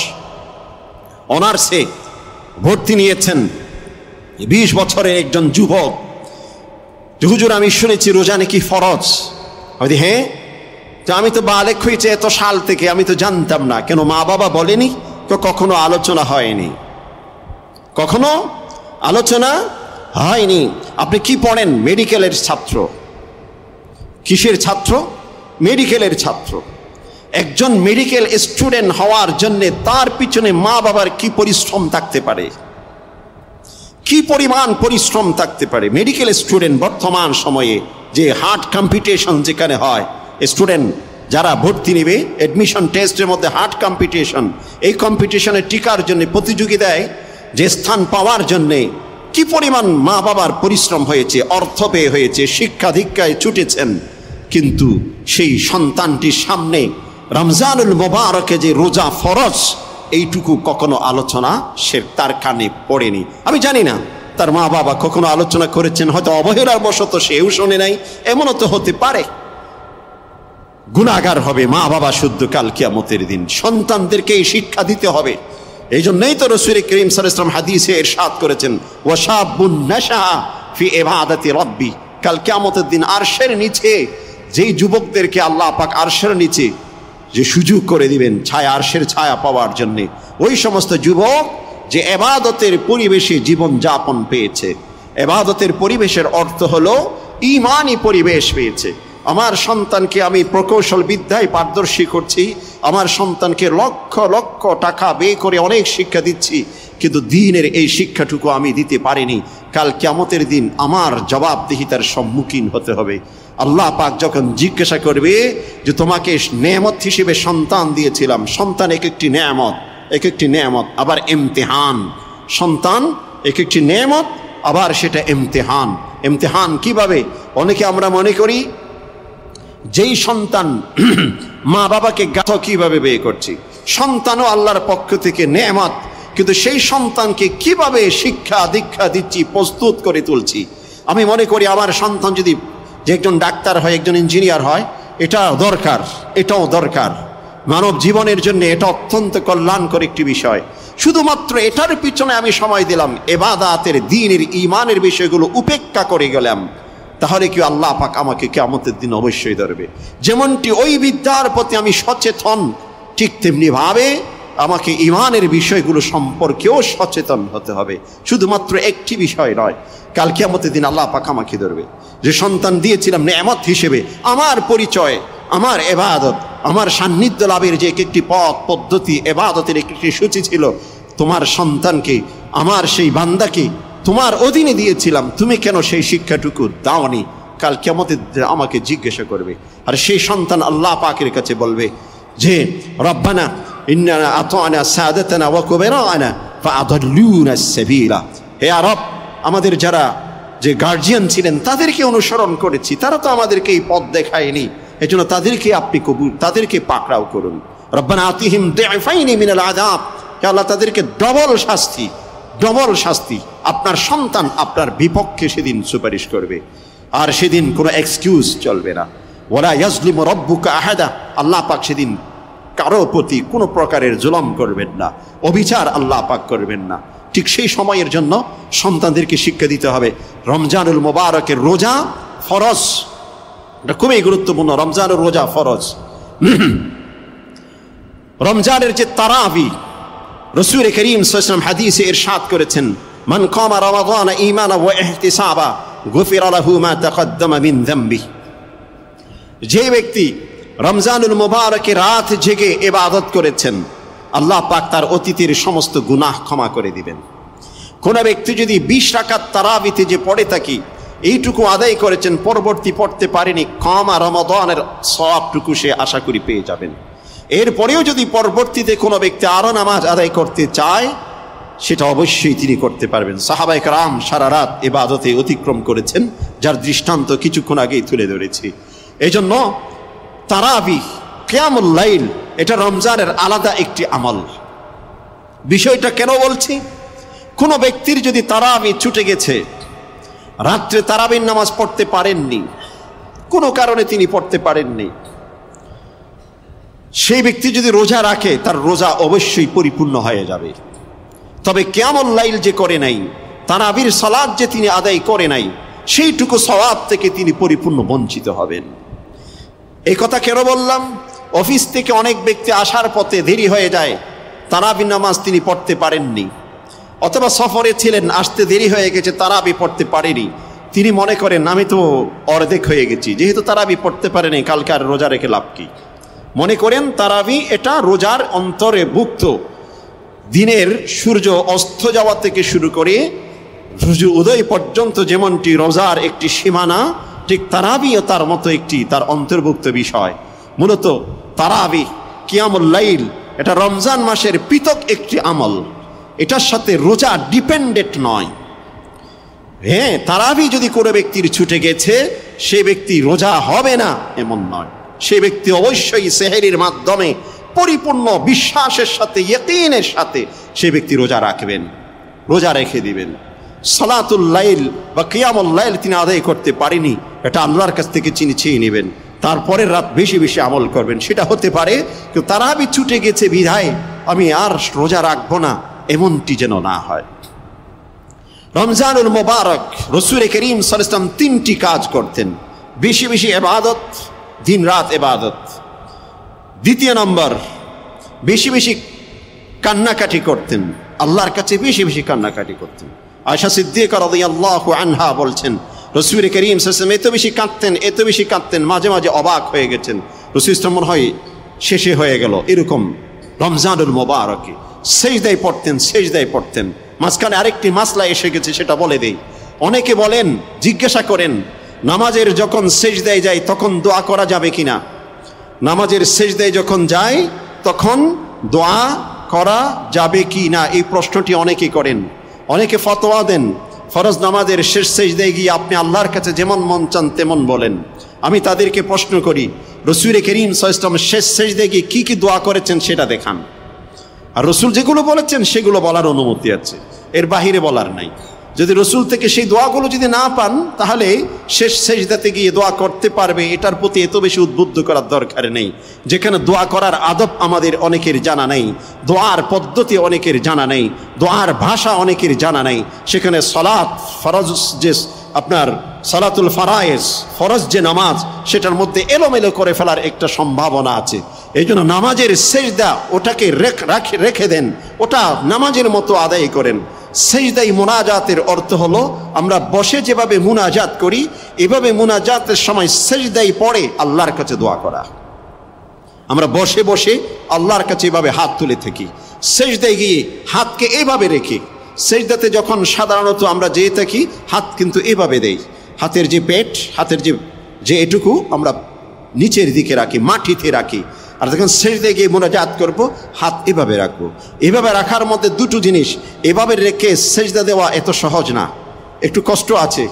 অনার্সে ভর্তি নিয়েছেন, 20 বছরের একজন যুবক। হুজুর আমি শুনেছি রোজা নাকি ফরজ। আমি হ্যাঁ, তো আমি তো বালেক হয়েছে এত সাল থেকে, আমি তো জানতাম না। কেন মা বাবা বলেনি? তো কখনো আলোচনা হয়নি, কখনো আলোচনা হয়নি। আপনি কি পড়েন? মেডিকেলের ছাত্র। কিসের ছাত্র? মেডিকেলের ছাত্র। একজন মেডিকেল স্টুডেন্ট হওয়ার জন্য তার পিছনে মা বাবার কি পরিশ্রম থাকতে পারে, কি পরিমাণ পরিশ্রম থাকতে পারে। মেডিকেল স্টুডেন্ট বর্তমান সময়ে যে হার্ড কম্পিটিশন যেখানে হয়, স্টুডেন্ট যারা ভর্তি নেবে অ্যাডমিশন টেস্টের মধ্যে হার্ড কম্পিটিশন, এই কম্পিটিশনে টিকার জন্য, প্রতিযোগিতায় যে স্থান পাওয়ার জন্যে কি পরিমাণ মা বাবার পরিশ্রম হয়েছে, অর্থ ব্যয় হয়েছে, শিক্ষা দীক্ষায় ছুটেছেন, কিন্তু সেই সন্তানটির সামনে রমজানুল মুবারকে যে রোজা ফরজ, এইটুকু কখনো আলোচনা সে তার কানে পড়েনি। আমি জানি না তার মা বাবা কখনো আলোচনা করেছেন, হয়তো অবহেলার বশত সেও শোনে নাই, এমনও তো হতে পারে। গুনাহগার হবে মা বাবা শুদ্ধ কাল কিয়ামতের দিন। সন্তানদেরকে এই শিক্ষা দিতে হবে। এই জন্যই তো রাসূল করিম সাল্লাল্লাহু আলাইহি ওয়াসাল্লাম হাদিসে ইরশাদ করেছেন, ওয়াশাবুন নাশা ফি ইবাদাতি রাব্বি, কাল কিয়ামতের দিন আরশের নিচে যেই যুবকদেরকে আল্লাহ পাক আরশের নিচে যে সুযোগ করে দিবেন ছায়া, আরশের ছায়া পাওয়ার জন্য, ওই সমস্ত যুবক যে ইবাদতের পরিবেশে জীবন যাপন পেয়েছে। ইবাদতের পরিবেশের অর্থ হলো ঈমানি পরিবেশ পেয়েছে। আমার সন্তানকে আমি প্রকৌশল বিদ্যায় পারদর্শী করছি, আমার সন্তানকে লক্ষ লক্ষ টাকা ব্যয় করে অনেক শিক্ষা দিচ্ছি, কিন্তু দ্বীনের এই শিক্ষাটুকু আমি দিতে পারিনি। কাল কিয়ামতের দিন আমার জবাবদিহিতার সম্মুখীন হতে হবে। আল্লাহ পাক যখন জিজ্ঞাসা করবে যে তোমাকে নেয়ামত হিসেবে সন্তান দিয়েছিলাম, সন্তান এক একটি নেয়ামত, এক একটি নেয়ামত, আবার ইমতিহান। সন্তান এক একটি নেয়ামত, আবার সেটা ইমতিহান। ইমতিহান কিভাবে? অনেকে আমরা মনে করি যেই সন্তান মা বাবাকে গাথ কিভাবে বিয়ে করছি, সন্তানও আল্লাহর পক্ষ থেকে নেয়ামত, কিন্তু সেই সন্তানকে কিভাবে শিক্ষা দীক্ষা দিচ্ছি, প্রস্তুত করে তুলছি। আমি মনে করি আমার সন্তান যদি যে একজন ডাক্তার হয়, একজন ইঞ্জিনিয়ার হয়, এটা দরকার, এটাও দরকার। মানব জীবনের জন্য এটা অত্যন্ত কল্যাণকর একটি বিষয়। শুধুমাত্র এটার পিছনে আমি সময় দিলাম, ইবাদাতের, দ্বীনের, ঈমানের বিষয়গুলো উপেক্ষা করে গেলাম, তাহলে কি আল্লাহ পাক আমাকে কিয়ামতের দিন অবশ্যই ধরবে। যেমনটি ওই বিদ্যার প্রতি আমি সচেতন, ঠিক তেমনি ভাবে আমাকে ঈমানের বিষয়গুলো সম্পর্কেও সচেতন হতে হবে। শুধুমাত্র একটি বিষয় নয়, কাল কিয়ামতের দিন আল্লাহ পাক আমাকে ধরবে। যে সন্তান দিয়েছিলাম নেয়ামত হিসেবে, আমার পরিচয়, আমার ইবাদত, আমার সান্নিধ্য লাভের যে একটি পথ পদ্ধতি, ইবাদতের একটি সূচি ছিল, তোমার সন্তানকে, আমার সেই বান্দাকে তোমার অধীনে দিয়েছিলাম, তুমি কেন সেই শিক্ষাটুকু দাওনি? কাল কিয়ামতের দিন আমাকে জিজ্ঞাসা করবে। আর সেই সন্তান আল্লাহ পাকের কাছে বলবে যে রব্বানা ইন্নানা আতানা সাদাতানা ওয়া কুবরানা ফাআদাল্লুনা সাবিলা। হে রব, আমাদের যারা যে গার্জিয়ান ছিলেন তাদেরকে অনুসরণ করেছি, তারা তো আমাদেরকে এই পথ দেখায়নি, এজন্য তাদেরকে আপনি কবুল, তাদেরকে পাকড়াও করুন। রব্বানা আতিহিম দি'ফাইনি মিনাল আযাব। হে আল্লাহ, তাদেরকে ডবল শাস্তি, ডবল শাস্তি। আপনার সন্তান আপনার বিপক্ষে সেদিন সুপারিশ করবে, আর সেদিন কোনো এক্সকিউজ চলবে না। ওয়ালা ইয়াজলিমু রাব্বুকা আহাদা। আল্লাহ পাক সেদিন কারো প্রতি কোনো প্রকারের জুলম করবেন না, অবিচার আল্লাহ পাক করবেন না। ঠিক সেই সময়ের জন্য সন্তানদেরকে শিক্ষা দিতে হবে। রমজানুল মুবারকের রোজা ফরজ, এটা খুবই গুরুত্বপূর্ণ। রমজানের রোজা ফরজ। রমজানের যে তারাবি, রাসূল করিম সাল্লাল্লাহু আলাইহি ওয়াসাল্লাম হাদিসে ইরশাদ করেছেন, মান কামা রমাদান ঈমানান ওয়া ইহতিসাবা গুফিরা লাহু মা তাকদ্দামা মিন যামবিহি। যে ব্যক্তি রমজানুল মুবারকে রাত জেগে ইবাদত করেছেন, আল্লাহ পাক তার অতীতের সমস্ত গুনাহ ক্ষমা করে দিবেন। কোন ব্যক্তি যদি 20 রাকাত তারাবিতে যে পড়ে থাকি, এইটুকু আদায় করেছেন, পরবর্তী পড়তে পারেনি, কামা রমাদানের সওয়াবটুকু সে আশা করি পেয়ে যাবেন। এরপরেও যদি পরবর্তীতে কোনো ব্যক্তি আরো নামাজ আদায় করতে চায়, সেটা অবশ্যই তিনি করতে পারবেন। সাহাবায়ে কেরাম সারা রাত ইবাদতে অতিক্রম করেছেন, যার দৃষ্টান্ত কিছুক্ষণ আগেই তুলে ধরেছি। এজন্য তারাবি, কিয়ামুল লাইল, এটা রমজানের আলাদা একটি আমল। বিষয়টা কেন বলছি? কোনো ব্যক্তির যদি তারাবি ছুটে গেছে, রাত্রে তারাবির নামাজ পড়তে পারেননি, কোনো কারণে তিনি পড়তে পারেননি, সেই ব্যক্তি যদি রোজা রাখে, তার রোজা অবশ্যই পরিপূর্ণ হয়ে যাবে। তবে কিয়ামুল লাইল যে করে নাই, তারাবির সালাত যে তিনি আদায় করে নাই, সেইটুকু সওয়াব থেকে তিনি পরিপূর্ণ বঞ্চিত হবেন। এই কথা কেন বললাম? অফিস থেকে অনেক ব্যক্তি আসার পথে দেরি হয়ে যায়, তারাবি নামাজ তিনি পড়তে পারেননি, অথবা সফরে ছিলেন, আসতে দেরি হয়ে গেছে, তারাবি পড়তে পারেনি। তিনি মনে করেন আমি তো অর্ধেক হয়ে গেছি, যেহেতু তারাবি পড়তে পারেনি, কালকে আর রোজা রেখে লাভ কি? মনে করেন তারাবি এটা রোজার অন্তরে ভুক্ত। দিনের সূর্য অস্ত যাওয়া থেকে শুরু করে সূর্য উদয় পর্যন্ত যেমনটি রোজার একটি সীমানা, ঠিক তারাবিও তার মতো একটি তার অন্তর্ভুক্ত বিষয়। মূলত তারাবি, কিয়ামুল লাইল, এটা রমজান মাসের পৃথক একটি আমল, এটার সাথে রোজা ডিপেন্ডেন্ট নয়। হ্যাঁ, তারাবি যদি কোনো ব্যক্তির ছুটে গেছে, সে ব্যক্তি রোজা হবে না এমন নয়। সে ব্যক্তি অবশ্যই সেহরির মাধ্যমে পরিপূর্ণ বিশ্বাসের সাথে, ইয়াকিনের সাথে সে ব্যক্তি রোজা রাখবেন, রোজা রেখে দিবেন। সালাতুল লাইল বা কিয়ামুল লাইল তিনি আদায় করতে পারেনি, এটা আল্লাহর কাছ থেকে তিনি চেয়ে নেবেন, তারপরের রাত বেশি বেশি আমল করবেন। সেটা হতে পারে কেউ তারাবি ছুটে গেছে বিধায় আমি আর রোজা রাখবো না, এমনটি যেন না হয়। রমজানুল মুবারক রাসূল করিম সাল্লাল্লাহু আলাইহি ওয়াসাল্লাম 3টি কাজ করতেন। বেশি বেশি ইবাদত, দিন রাত ইবাদত। দ্বিতীয় নম্বর, বেশি বেশি কান্নাকাটি করতেন, আল্লাহর কাছে বেশি বেশি কান্নাকাটি করতেন। আয়েশা সিদ্দিকা রাদিয়াল্লাহু আনহা বলছেন, রাসূল করিম সাল্লাল্লাহু আলাইহি ওয়াসাল্লাম এত বেশি কাঁদতেন, মাঝে মাঝে অবাক হয়ে গেছেন। রাসূল সাল্লাল্লাহু মনে হয় শেষে হয়ে গেল, এরকম রমজানুল মুবারকে সেজদায় পড়তেন। মাঝখানে আরেকটি মাসলা এসে গেছে, সেটা বলে দেই। অনেকে বলেন, জিজ্ঞাসা করেন, নামাজের যখন সেজদায় যায় তখন দোয়া করা যাবে কিনা? নামাজের সেজদায় যখন যায় তখন দোয়া করা যাবে কি না, এই প্রশ্নটি অনেকে করেন। অনেকে ফতোয়া দেন, ফরজ নামাজের শেষ সেজদায় গিয়ে আপনি আল্লাহর কাছে যেমন মন চান তেমন বলেন। আমি তাদেরকে প্রশ্ন করি, রাসূল করিম সাল্লাল্লাহু আলাইহি ওয়াসাল্লাম শেষ সেজদায় গিয়ে কি দোয়া করেছেন সেটা দেখান। আর রাসূল যেগুলো বলেছেন সেগুলো বলার অনুমতি আছে, এর বাহিরে বলার নাই। যদি রাসূল থেকে সেই দোয়াগুলো যদি না পান, তাহলে শেষ সেজদাতে গিয়ে দোয়া করতে পারবে, এটার প্রতি এত বেশি উদ্বুদ্ধ করার দরকার নেই। যেখানে দোয়া করার আদব আমাদের অনেকের জানা নেই, দোয়ার পদ্ধতি অনেকের জানা নেই, দোয়ার ভাষা অনেকের জানা নেই, সেখানে সালাত ফরজ, যে আপনার সালাতুল ফারায়েজ ফরজ যে নামাজ, সেটার মধ্যে এলোমেলো করে ফেলার একটা সম্ভাবনা আছে। এই জন্য নামাজের সেজদা ওটাকে রেখে দেন, ওটা নামাজের মতো আদায় করেন। সেজদাই মুনাজাতের অর্থ হলো আমরা বসে যেভাবে মুনাজাত করি, এভাবে মুনাজাতের সময় সেজদাই পড়ে আল্লাহর কাছে দোয়া করা। আমরা বসে বসে আল্লাহর কাছে এভাবে হাত তুলে থাকি, সেজদায় গিয়ে হাতকে এভাবে রেখে, সেজদাতে যখন সাধারণত আমরা যেয়ে থাকি হাত কিন্তু এভাবে দেই, হাতের যে পেট, হাতের যে এটুকু আমরা নিচের দিকে রাখি, মাটিতে রাখি। আর যখন সেজদায় গিয়ে মুনাজাত করব, হাত এভাবে রাখবো। এভাবে রাখার মধ্যে দুটো জিনিস, এভাবে রেখে সেজদা দেওয়া এত সহজ না, একটু কষ্ট আছে।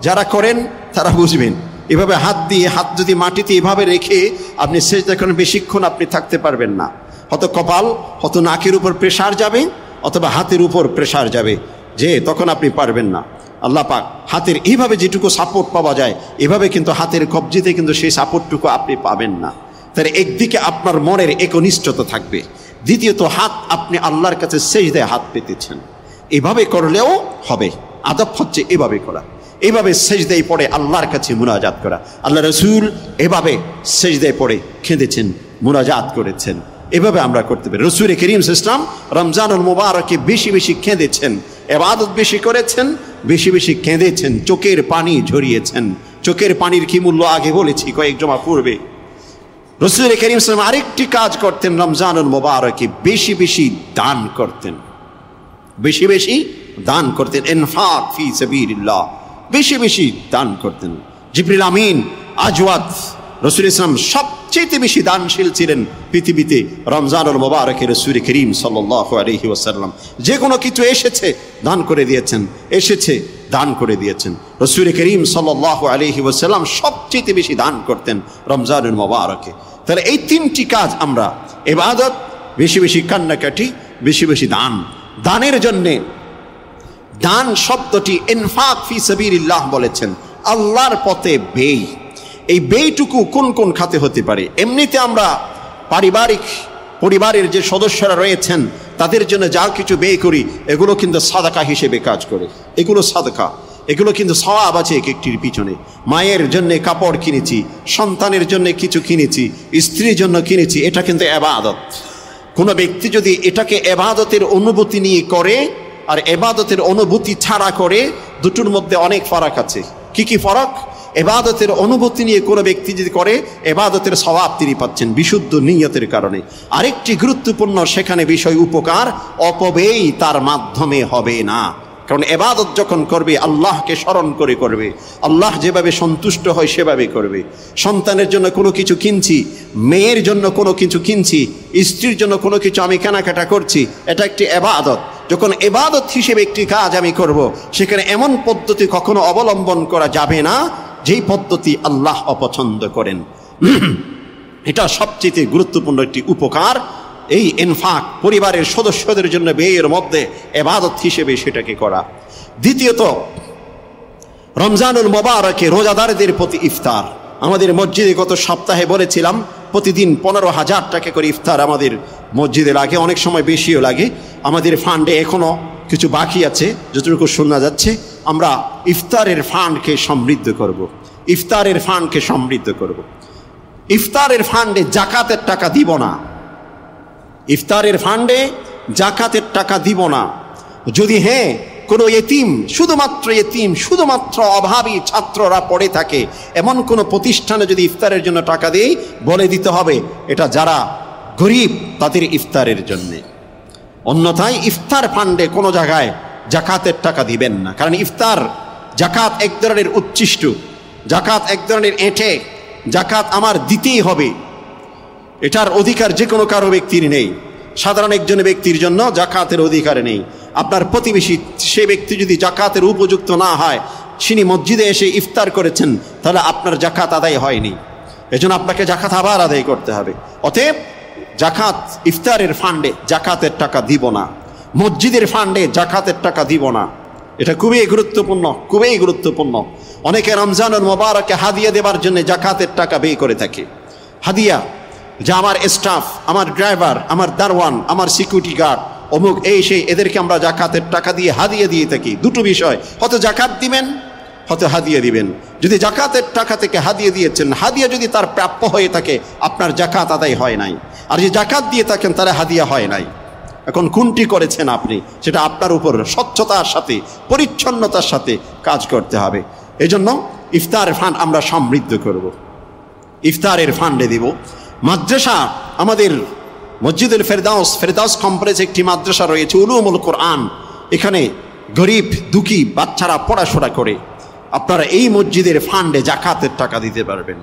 যারা করেন তারা বুঝবেন। এভাবে হাত দিয়ে, হাত যদি মাটিতে এভাবে রেখে আপনি সেজদা করেন, বেশিক্ষণ আপনি থাকতে পারবেন না। হয়তো কপাল, হয়তো নাকের উপর প্রেসার যাবে, অথবা হাতের উপর প্রেসার যাবে, যে তখন আপনি পারবেন না। আল্লাহ পাক হাতের এইভাবে যেটুকু সাপোর্ট পাওয়া যায়, এভাবে কিন্তু হাতের কবজিতে কিন্তু সেই সাপোর্টটুকু আপনি পাবেন না। তাহলে একদিকে আপনার মনের একনিষ্ঠতা থাকবে, দ্বিতীয়ত হাত আপনি আল্লাহর কাছে সেজদায় হাত পেতেছেন, এভাবে করলেও হবে। আদব হচ্ছে এভাবে করা, এভাবে সেজদায় পড়ে আল্লাহর কাছে মুনাজাত করা। আল্লাহ রাসূল এভাবে সেজদায় পড়ে কেঁদেছেন, মুনাজাত করেছেন। এভাবে আমরা করতে পারি। রাসূল করিম সাল্লাল্লাহু আলাইহি ওয়াসাল্লাম রমজানুল মুবারকে বেশি বেশি কেঁদেছেন, ইবাদত বেশি করেছেন, বেশি বেশি কেঁদেছেন, চোখের পানি ঝরিয়েছেন। চোখের পানির কি মূল্য আগে বলেছি কয়েক জমা পূর্বে। রাসূল করিম সাল্লাল্লাহু আলাইহি ওয়াসাল্লাম আরেকটি কাজ করতেন রমজানুল মুবারকে, বেশি বেশি দান করতেন, বেশি বেশি দান করতেন। ইনফাক ফি সাবিলিল্লাহ, বেশি বেশি দান করতেন। জিবরিল আমিন আজওয়াদ রাসূল ইসলাম সবচেয়ে বেশি দানশীল ছিলেন পৃথিবীতে। রমজানুল মুবারকে রাসূল করিম সাল্লাল্লাহু আলাইহি ওয়াসাল্লাম যে কোনো কিছু এসেছে দান করে দিয়েছেন, এসেছে দান করে দিয়েছেন। রাসূল করিম সাল্লাল্লাহু আলাইহি ওয়াসাল্লাম সবচেয়ে বেশি দান করতেন রমজানুল মুবারকে। তাহলে এই তিনটি কাজ আমরা, ইবাদত, বেশি বেশি কান্নাকাটি, বেশি বেশি দান। দানের জন্যে, দান শব্দটি ইনফাক ফি সাবিলিল্লাহ বলেছেন, আল্লাহর পথে ব্যয়। এই ব্যয়টুকু কোন কোন খাতে হতে পারে? এমনিতে আমরা পরিবারের যে সদস্যরা রয়েছেন তাদের জন্য যা কিছু ব্যয় করি, এগুলো কিন্তু সাদাকা হিসেবে কাজ করে। এগুলো সাদাকা, এগুলো কিন্তু সওয়াব আছে এক একটির পিছনে। মায়ের জন্য কাপড় কিনেছি, সন্তানের জন্য কিছু কিনেছি, স্ত্রীর জন্য কিনেছি, এটা কিন্তু ইবাদত। কোনো ব্যক্তি যদি এটাকে ইবাদতের অনুভূতি নিয়ে করে আর ইবাদতের অনুভূতি ছাড়া করে, দুটোর মধ্যে অনেক ফারাক আছে। কি কি ফারাক? ইবাদতের অনুভূতি নিয়ে কোনো ব্যক্তি যদি করে, ইবাদতের সওয়াব তিনি পাচ্ছেন বিশুদ্ধ নিয়তের কারণে। আরেকটি গুরুত্বপূর্ণ সেখানে বিষয়, উপকার অপব্যয় তার মাধ্যমে হবে না। কারণ ইবাদত যখন করবে আল্লাহকে স্মরণ করে করবে, আল্লাহ যেভাবে সন্তুষ্ট হয় সেভাবে করবে। সন্তানের জন্য কোনো কিছু কিনছি, মেয়ের জন্য কোনো কিছু কিনছি, স্ত্রীর জন্য কোনো কিছু আমি কেনাকাটা করছি, এটা একটি ইবাদত। যখন ইবাদত হিসেবে একটি কাজ আমি করব, সেখানে এমন পদ্ধতি কখনো অবলম্বন করা যাবে না যেই পদ্ধতি আল্লাহ অপছন্দ করেন। এটা সবচেয়ে গুরুত্বপূর্ণ একটি উপকার, এই ইনফাক, পরিবারের সদস্যদের জন্য ব্যয়ের মধ্যে ইবাদত হিসেবে সেটাকে করা। দ্বিতীয়ত, রমজানুল মুবারকে রোজাদারদের প্রতি ইফতার। আমাদের মসজিদে গত সপ্তাহে বলেছিলাম প্রতিদিন 15,000 টাকা করে ইফতার আমাদের মসজিদে লাগে, অনেক সময় বেশিও লাগে। আমাদের ফান্ডে এখনও কিছু বাকি আছে, যতটুকু শোনা যাচ্ছে। আমরা ইফতারের ফান্ডকে সমৃদ্ধ করব, ইফতারের ফান্ডকে সমৃদ্ধ করব। ইফতারের ফান্ডে জাকাতের টাকা দিব না, ইফতারের ফান্ডে জাকাতের টাকা দিব না। যদি হ্যাঁ কোনো এতিম, শুধুমাত্র অভাবী ছাত্ররা পড়ে থাকে এমন কোনো প্রতিষ্ঠানে যদি ইফতারের জন্য টাকা দেই, বলে দিতে হবে এটা যারা গরিব তাদের ইফতারের জন্যে। অন্যথায় ইফতার ফান্ডে কোনো জায়গায় জাকাতের টাকা দিবেন না, কারণ ইফতার জাকাত এক ধরনের উচ্ছিষ্ট, জাকাত এক ধরনের এঁটে, জাকাত আমার দিতেই হবে, এটার অধিকার যে কোনো কারো ব্যক্তির নেই। সাধারণ একজন ব্যক্তির জন্য জাকাতের অধিকার নেই। আপনার প্রতিবেশী সে ব্যক্তি যদি জাকাতের উপযুক্ত না হয়, তিনি মসজিদে এসে ইফতার করেছেন, তাহলে আপনার জাকাত আদায় হয়নি, এজন্য আপনাকে জাকাত আবার আদায় করতে হবে। অতএব জাকাত ইফতারের ফান্ডে জাকাতের টাকা দিব না, মসজিদের ফান্ডে জাকাতের টাকা দিব না। এটা খুবই গুরুত্বপূর্ণ। অনেকে রমজানুল মোবারকে হাদিয়া দেবার জন্য জাকাতের টাকা ব্যয় করে থাকে। হাদিয়া যা আমার স্টাফ, আমার ড্রাইভার, আমার দারওয়ান, আমার সিকিউরিটি গার্ড, অমুক এই সেই, এদেরকে আমরা জাকাতের টাকা দিয়ে হাদিয়া দিয়ে থাকি। দুটো বিষয়, হয়তো জাকাত দিবেন, হয়তো হাদিয়া দিবেন। যদি জাকাতের টাকা থেকে হাদিয়া দিয়েছেন, হাদিয়া যদি তার প্রাপ্য হয়ে থাকে, আপনার জাকাত আদায় হয় নাই। আর যে জাকাত দিয়ে থাকেন তারা হাদিয়া হয় নাই। এখন কোনটি করেছেন আপনি, সেটা আপনার উপর স্বচ্ছতার সাথে, পরিচ্ছন্নতার সাথে কাজ করতে হবে। এই জন্য ইফতার ফান্ড আমরা সমৃদ্ধ করব, ইফতারের ফান্ডে দিব। মাদ্রাসা, আমাদের মসজিদুল ফেরদাউস কমপ্লেক্স একটি মাদ্রাসা রয়েছে, উলুমুল কোরআন। এখানে গরিব দুঃখী বাচ্চারা পড়াশোনা করে। আপনারা এই মসজিদের ফান্ডে জাকাতের টাকা দিতে পারবেন,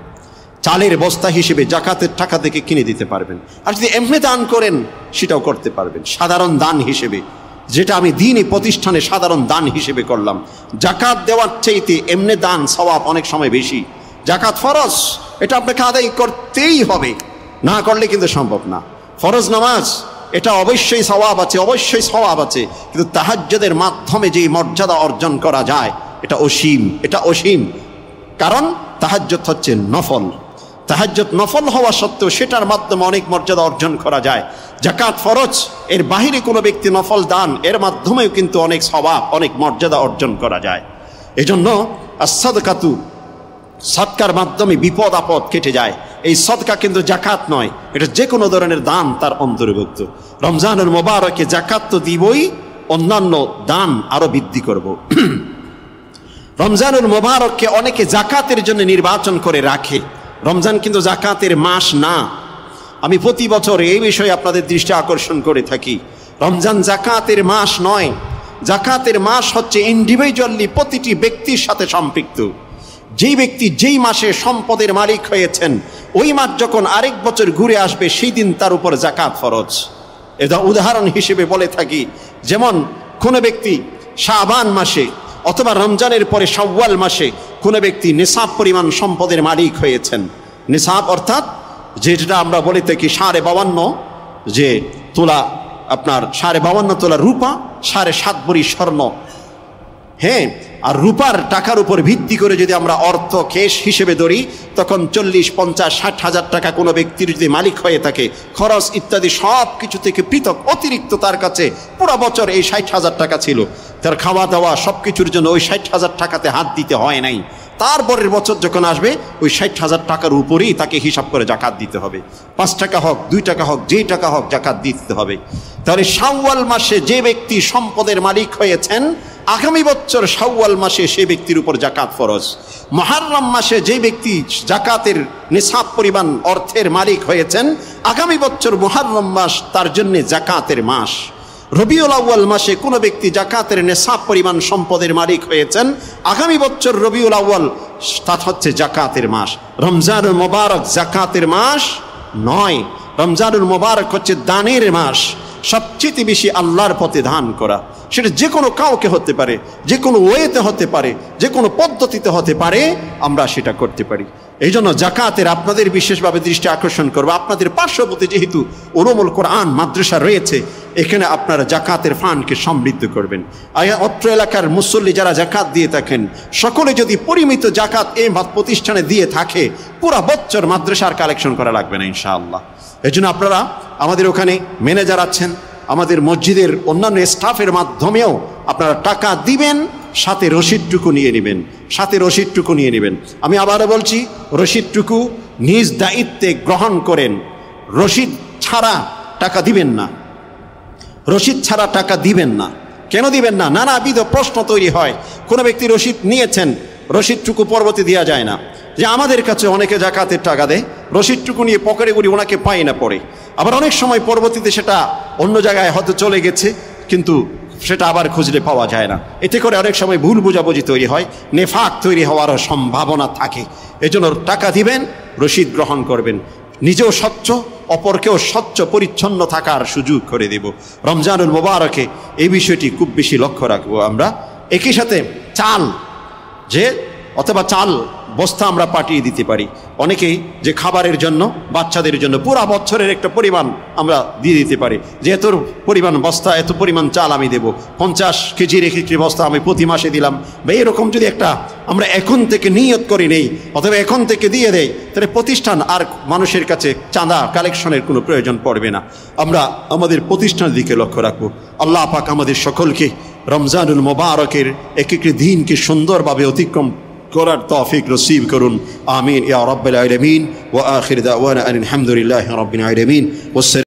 চালের বস্তা হিসেবে জাকাতের টাকা থেকে কিনে দিতে পারবেন। আর যদি এমনি দান করেন সেটাও করতে পারবেন, সাধারণ দান হিসেবে, যেটা আমি দিনই প্রতিষ্ঠানে সাধারণ দান হিসেবে করলাম। জাকাত দেওয়ার চাইতে এমনি দান সওয়াব অনেক সময় বেশি। জাকাত ফরজ, এটা আপনাকে আদায় করতেই হবে, না করলে কিন্তু সম্ভব না। ফরজ নামাজ, এটা অবশ্যই সওয়াব আছে, কিন্তু তাহাজ্জুদের মাধ্যমে যে মর্যাদা অর্জন করা যায় এটা অসীম। কারণ তাহাজ্জুদ হচ্ছে নফল, তাহাজ্জুদ নফল হওয়া সত্ত্বেও সেটার মাধ্যমে অনেক মর্যাদা অর্জন করা যায়। জাকাত ফরজ, এর বাহিরে কোনো ব্যক্তি নফল দান, এর মাধ্যমেও কিন্তু অনেক সওয়াব, অনেক মর্যাদা অর্জন করা যায়। এজন্য as-সাদকাতু, সদকার মাধ্যমে বিপদ আপদ কেটে যায়। এই সদকা কিন্তু জাকাত নয়, এটা যে কোনো ধরনের দান তার অন্তর্ভুক্ত। রমজানুল মোবারকে জাকাত তো দিবই, অন্যান্য দান আরো বৃদ্ধি করব। রমজানুল মোবারককে অনেকে জাকাতের জন্য নির্বাচন করে রাখে। রমজান কিন্তু জাকাতের মাস না। আমি প্রতি বছর এই বিষয়ে আপনাদের দৃষ্টি আকর্ষণ করে থাকি। রমজান জাকাতের মাস নয়, জাকাতের মাস হচ্ছে ইন্ডিভিজুয়ালি প্রতিটি ব্যক্তির সাথে সম্পৃক্ত। যেই ব্যক্তি যেই মাসে সম্পদের মালিক হয়েছেন, ওই মাস যখন আরেক বছর ঘুরে আসবে সেই দিন তার উপর জাকাত ফরজ। এটা উদাহরণ হিসেবে বলে থাকি, যেমন কোনো ব্যক্তি শাবান মাসে অথবা রমজানের পরে শাওয়াল মাসে কোনো ব্যক্তি নিসাব পরিমাণ সম্পদের মালিক হয়েছেন। নিসাব অর্থাৎ যেটা আমরা বলে থাকি 52.5 যে তোলা, আপনার 52.5 তোলা রূপা, 7.5 ভরি স্বর্ণ। হ্যাঁ, আর রূপার টাকার উপর ভিত্তি করে যদি আমরা অর্থ ক্যাশ হিসেবে ধরি, তখন 40, 50, 60 হাজার টাকা কোনো ব্যক্তির যদি মালিক হয়ে থাকে, খরচ ইত্যাদি সব কিছু থেকে পৃথক অতিরিক্ত তার কাছে পুরো বছর এই 60 হাজার টাকা ছিল, তার খাওয়া দাওয়া সব কিছুর জন্য ওই 60 হাজার টাকাতে হাত দিতে হয় নাই। তারপরের বছর যখন আসবে ওই 60 হাজার টাকার উপরেই তাকে হিসাব করে জাকাত দিতে হবে। 5 টাকা হোক, 2 টাকা হোক, যেই টাকা হোক জাকাত দিতে হবে। তাহলে শাওয়াল মাসে যে ব্যক্তি সম্পদের মালিক হয়েছেন, আগামী বছর শাওয়াল মাসে সে ব্যক্তির উপর জাকাত ফরজ। মুহররম মাসে যে ব্যক্তি জাকাতের নিসাব পরিমাণ অর্থের মালিক হয়েছেন, আগামী বছর মুহররম মাস তার জন্য জাকাতের মাস। রবিউল আউয়াল মাসে কোনো ব্যক্তি জাকাতের নিসাব পরিমাণ সম্পদের মালিক হয়েছেন, আগামী বছর রবিউল আউয়াল তা হচ্ছে জাকাতের মাস। রমজানুল মোবারক জাকাতের মাস নয়, রমজানুল মোবারক হচ্ছে দানের মাস। সবচেয়ে বেশি আল্লাহর পথে দান করা, সেটা যে কোনো কাউকে হতে পারে, যে কোনো ওয়েতে হতে পারে, যে কোনো পদ্ধতিতে হতে পারে, আমরা সেটা করতে পারি। এই জন্য জাকাতের আপনাদের বিশেষভাবে দৃষ্টি আকর্ষণ করবো। আপনাদের পার্শ্ববর্তী যেহেতু উলুমুল কোরআন মাদ্রাসা রয়েছে, এখানে আপনারা জাকাতের ফান্ডকে সমৃদ্ধ করবেন। অত্র এলাকার মুসল্লি যারা জাকাত দিয়ে থাকেন, সকলে যদি পরিমিত জাকাত এই প্রতিষ্ঠানে দিয়ে থাকে, পুরা বছর মাদ্রাসার কালেকশন করা লাগবে না ইনশাআল্লাহ। এই জন্য আপনারা আমাদের ওখানে ম্যানেজার আছেন, আমাদের মসজিদের অন্যান্য স্টাফের মাধ্যমেও আপনারা টাকা দিবেন, সাথে রসিদটুকু নিয়ে নেবেন। আমি আবারও বলছি, রসিদটুকু নিজ দায়িত্বে গ্রহণ করেন। রসিদ ছাড়া টাকা দিবেন না, কেন দিবেন না? নানাবিধ প্রশ্ন তৈরি হয়। কোনো ব্যক্তি রসিদ নিয়েছেন, রসিদটুকু পরবর্তী দেওয়া যায় না। যে আমাদের কাছে অনেকে জাকাতের টাকা দেয়, রসিদটুকু নিয়ে পকেটে করি ওনাকে পাই না পড়ে। আবার অনেক সময় পরবর্তীতে সেটা অন্য জায়গায় হয়তো চলে গেছে, কিন্তু সেটা আবার খুঁজলে পাওয়া যায় না। এতে করে অনেক সময় ভুল বোঝাবুঝি তৈরি হয়, নেফাক তৈরি হওয়ারও সম্ভাবনা থাকে। এজন্য টাকা দিবেন, রসিদ গ্রহণ করবেন, নিজেও স্বচ্ছ, অপরকেও স্বচ্ছ পরিচ্ছন্ন থাকার সুযোগ করে দেব। রমজানুল মোবারকে এই বিষয়টি খুব বেশি লক্ষ্য রাখবো আমরা। একই সাথে চাল, যে অথবা চাল বস্তা আমরা পাঠিয়ে দিতে পারি। অনেকেই যে খাবারের জন্য, বাচ্চাদের জন্য পুরা বছরের একটা পরিমাণ আমরা দিয়ে দিতে পারি, যে এত পরিমাণ বস্তা, এত পরিমাণ চাল আমি দেব, 50 কেজির একটি বস্তা আমি প্রতি মাসে দিলাম। বা এরকম যদি একটা আমরা এখন থেকে নিয়ত করে নেই অথবা এখন থেকে দিয়ে দেই, তাহলে প্রতিষ্ঠান আর মানুষের কাছে চাঁদা কালেকশনের কোনো প্রয়োজন পড়বে না। আমরা আমাদের প্রতিষ্ঠানের দিকে লক্ষ্য রাখবো। আল্লাহ পাক আমাদের সকলকে রমজানুল মোবারকের এক একটি দিনকে সুন্দরভাবে অতিক্রম করার তৌফিক নসিব করুন। আমিন ইয়া রাব্বাল আলামিন। ওয়া আখির দাওয়ানা আলহামদুলিল্লাহি রাব্বিল আলামিন।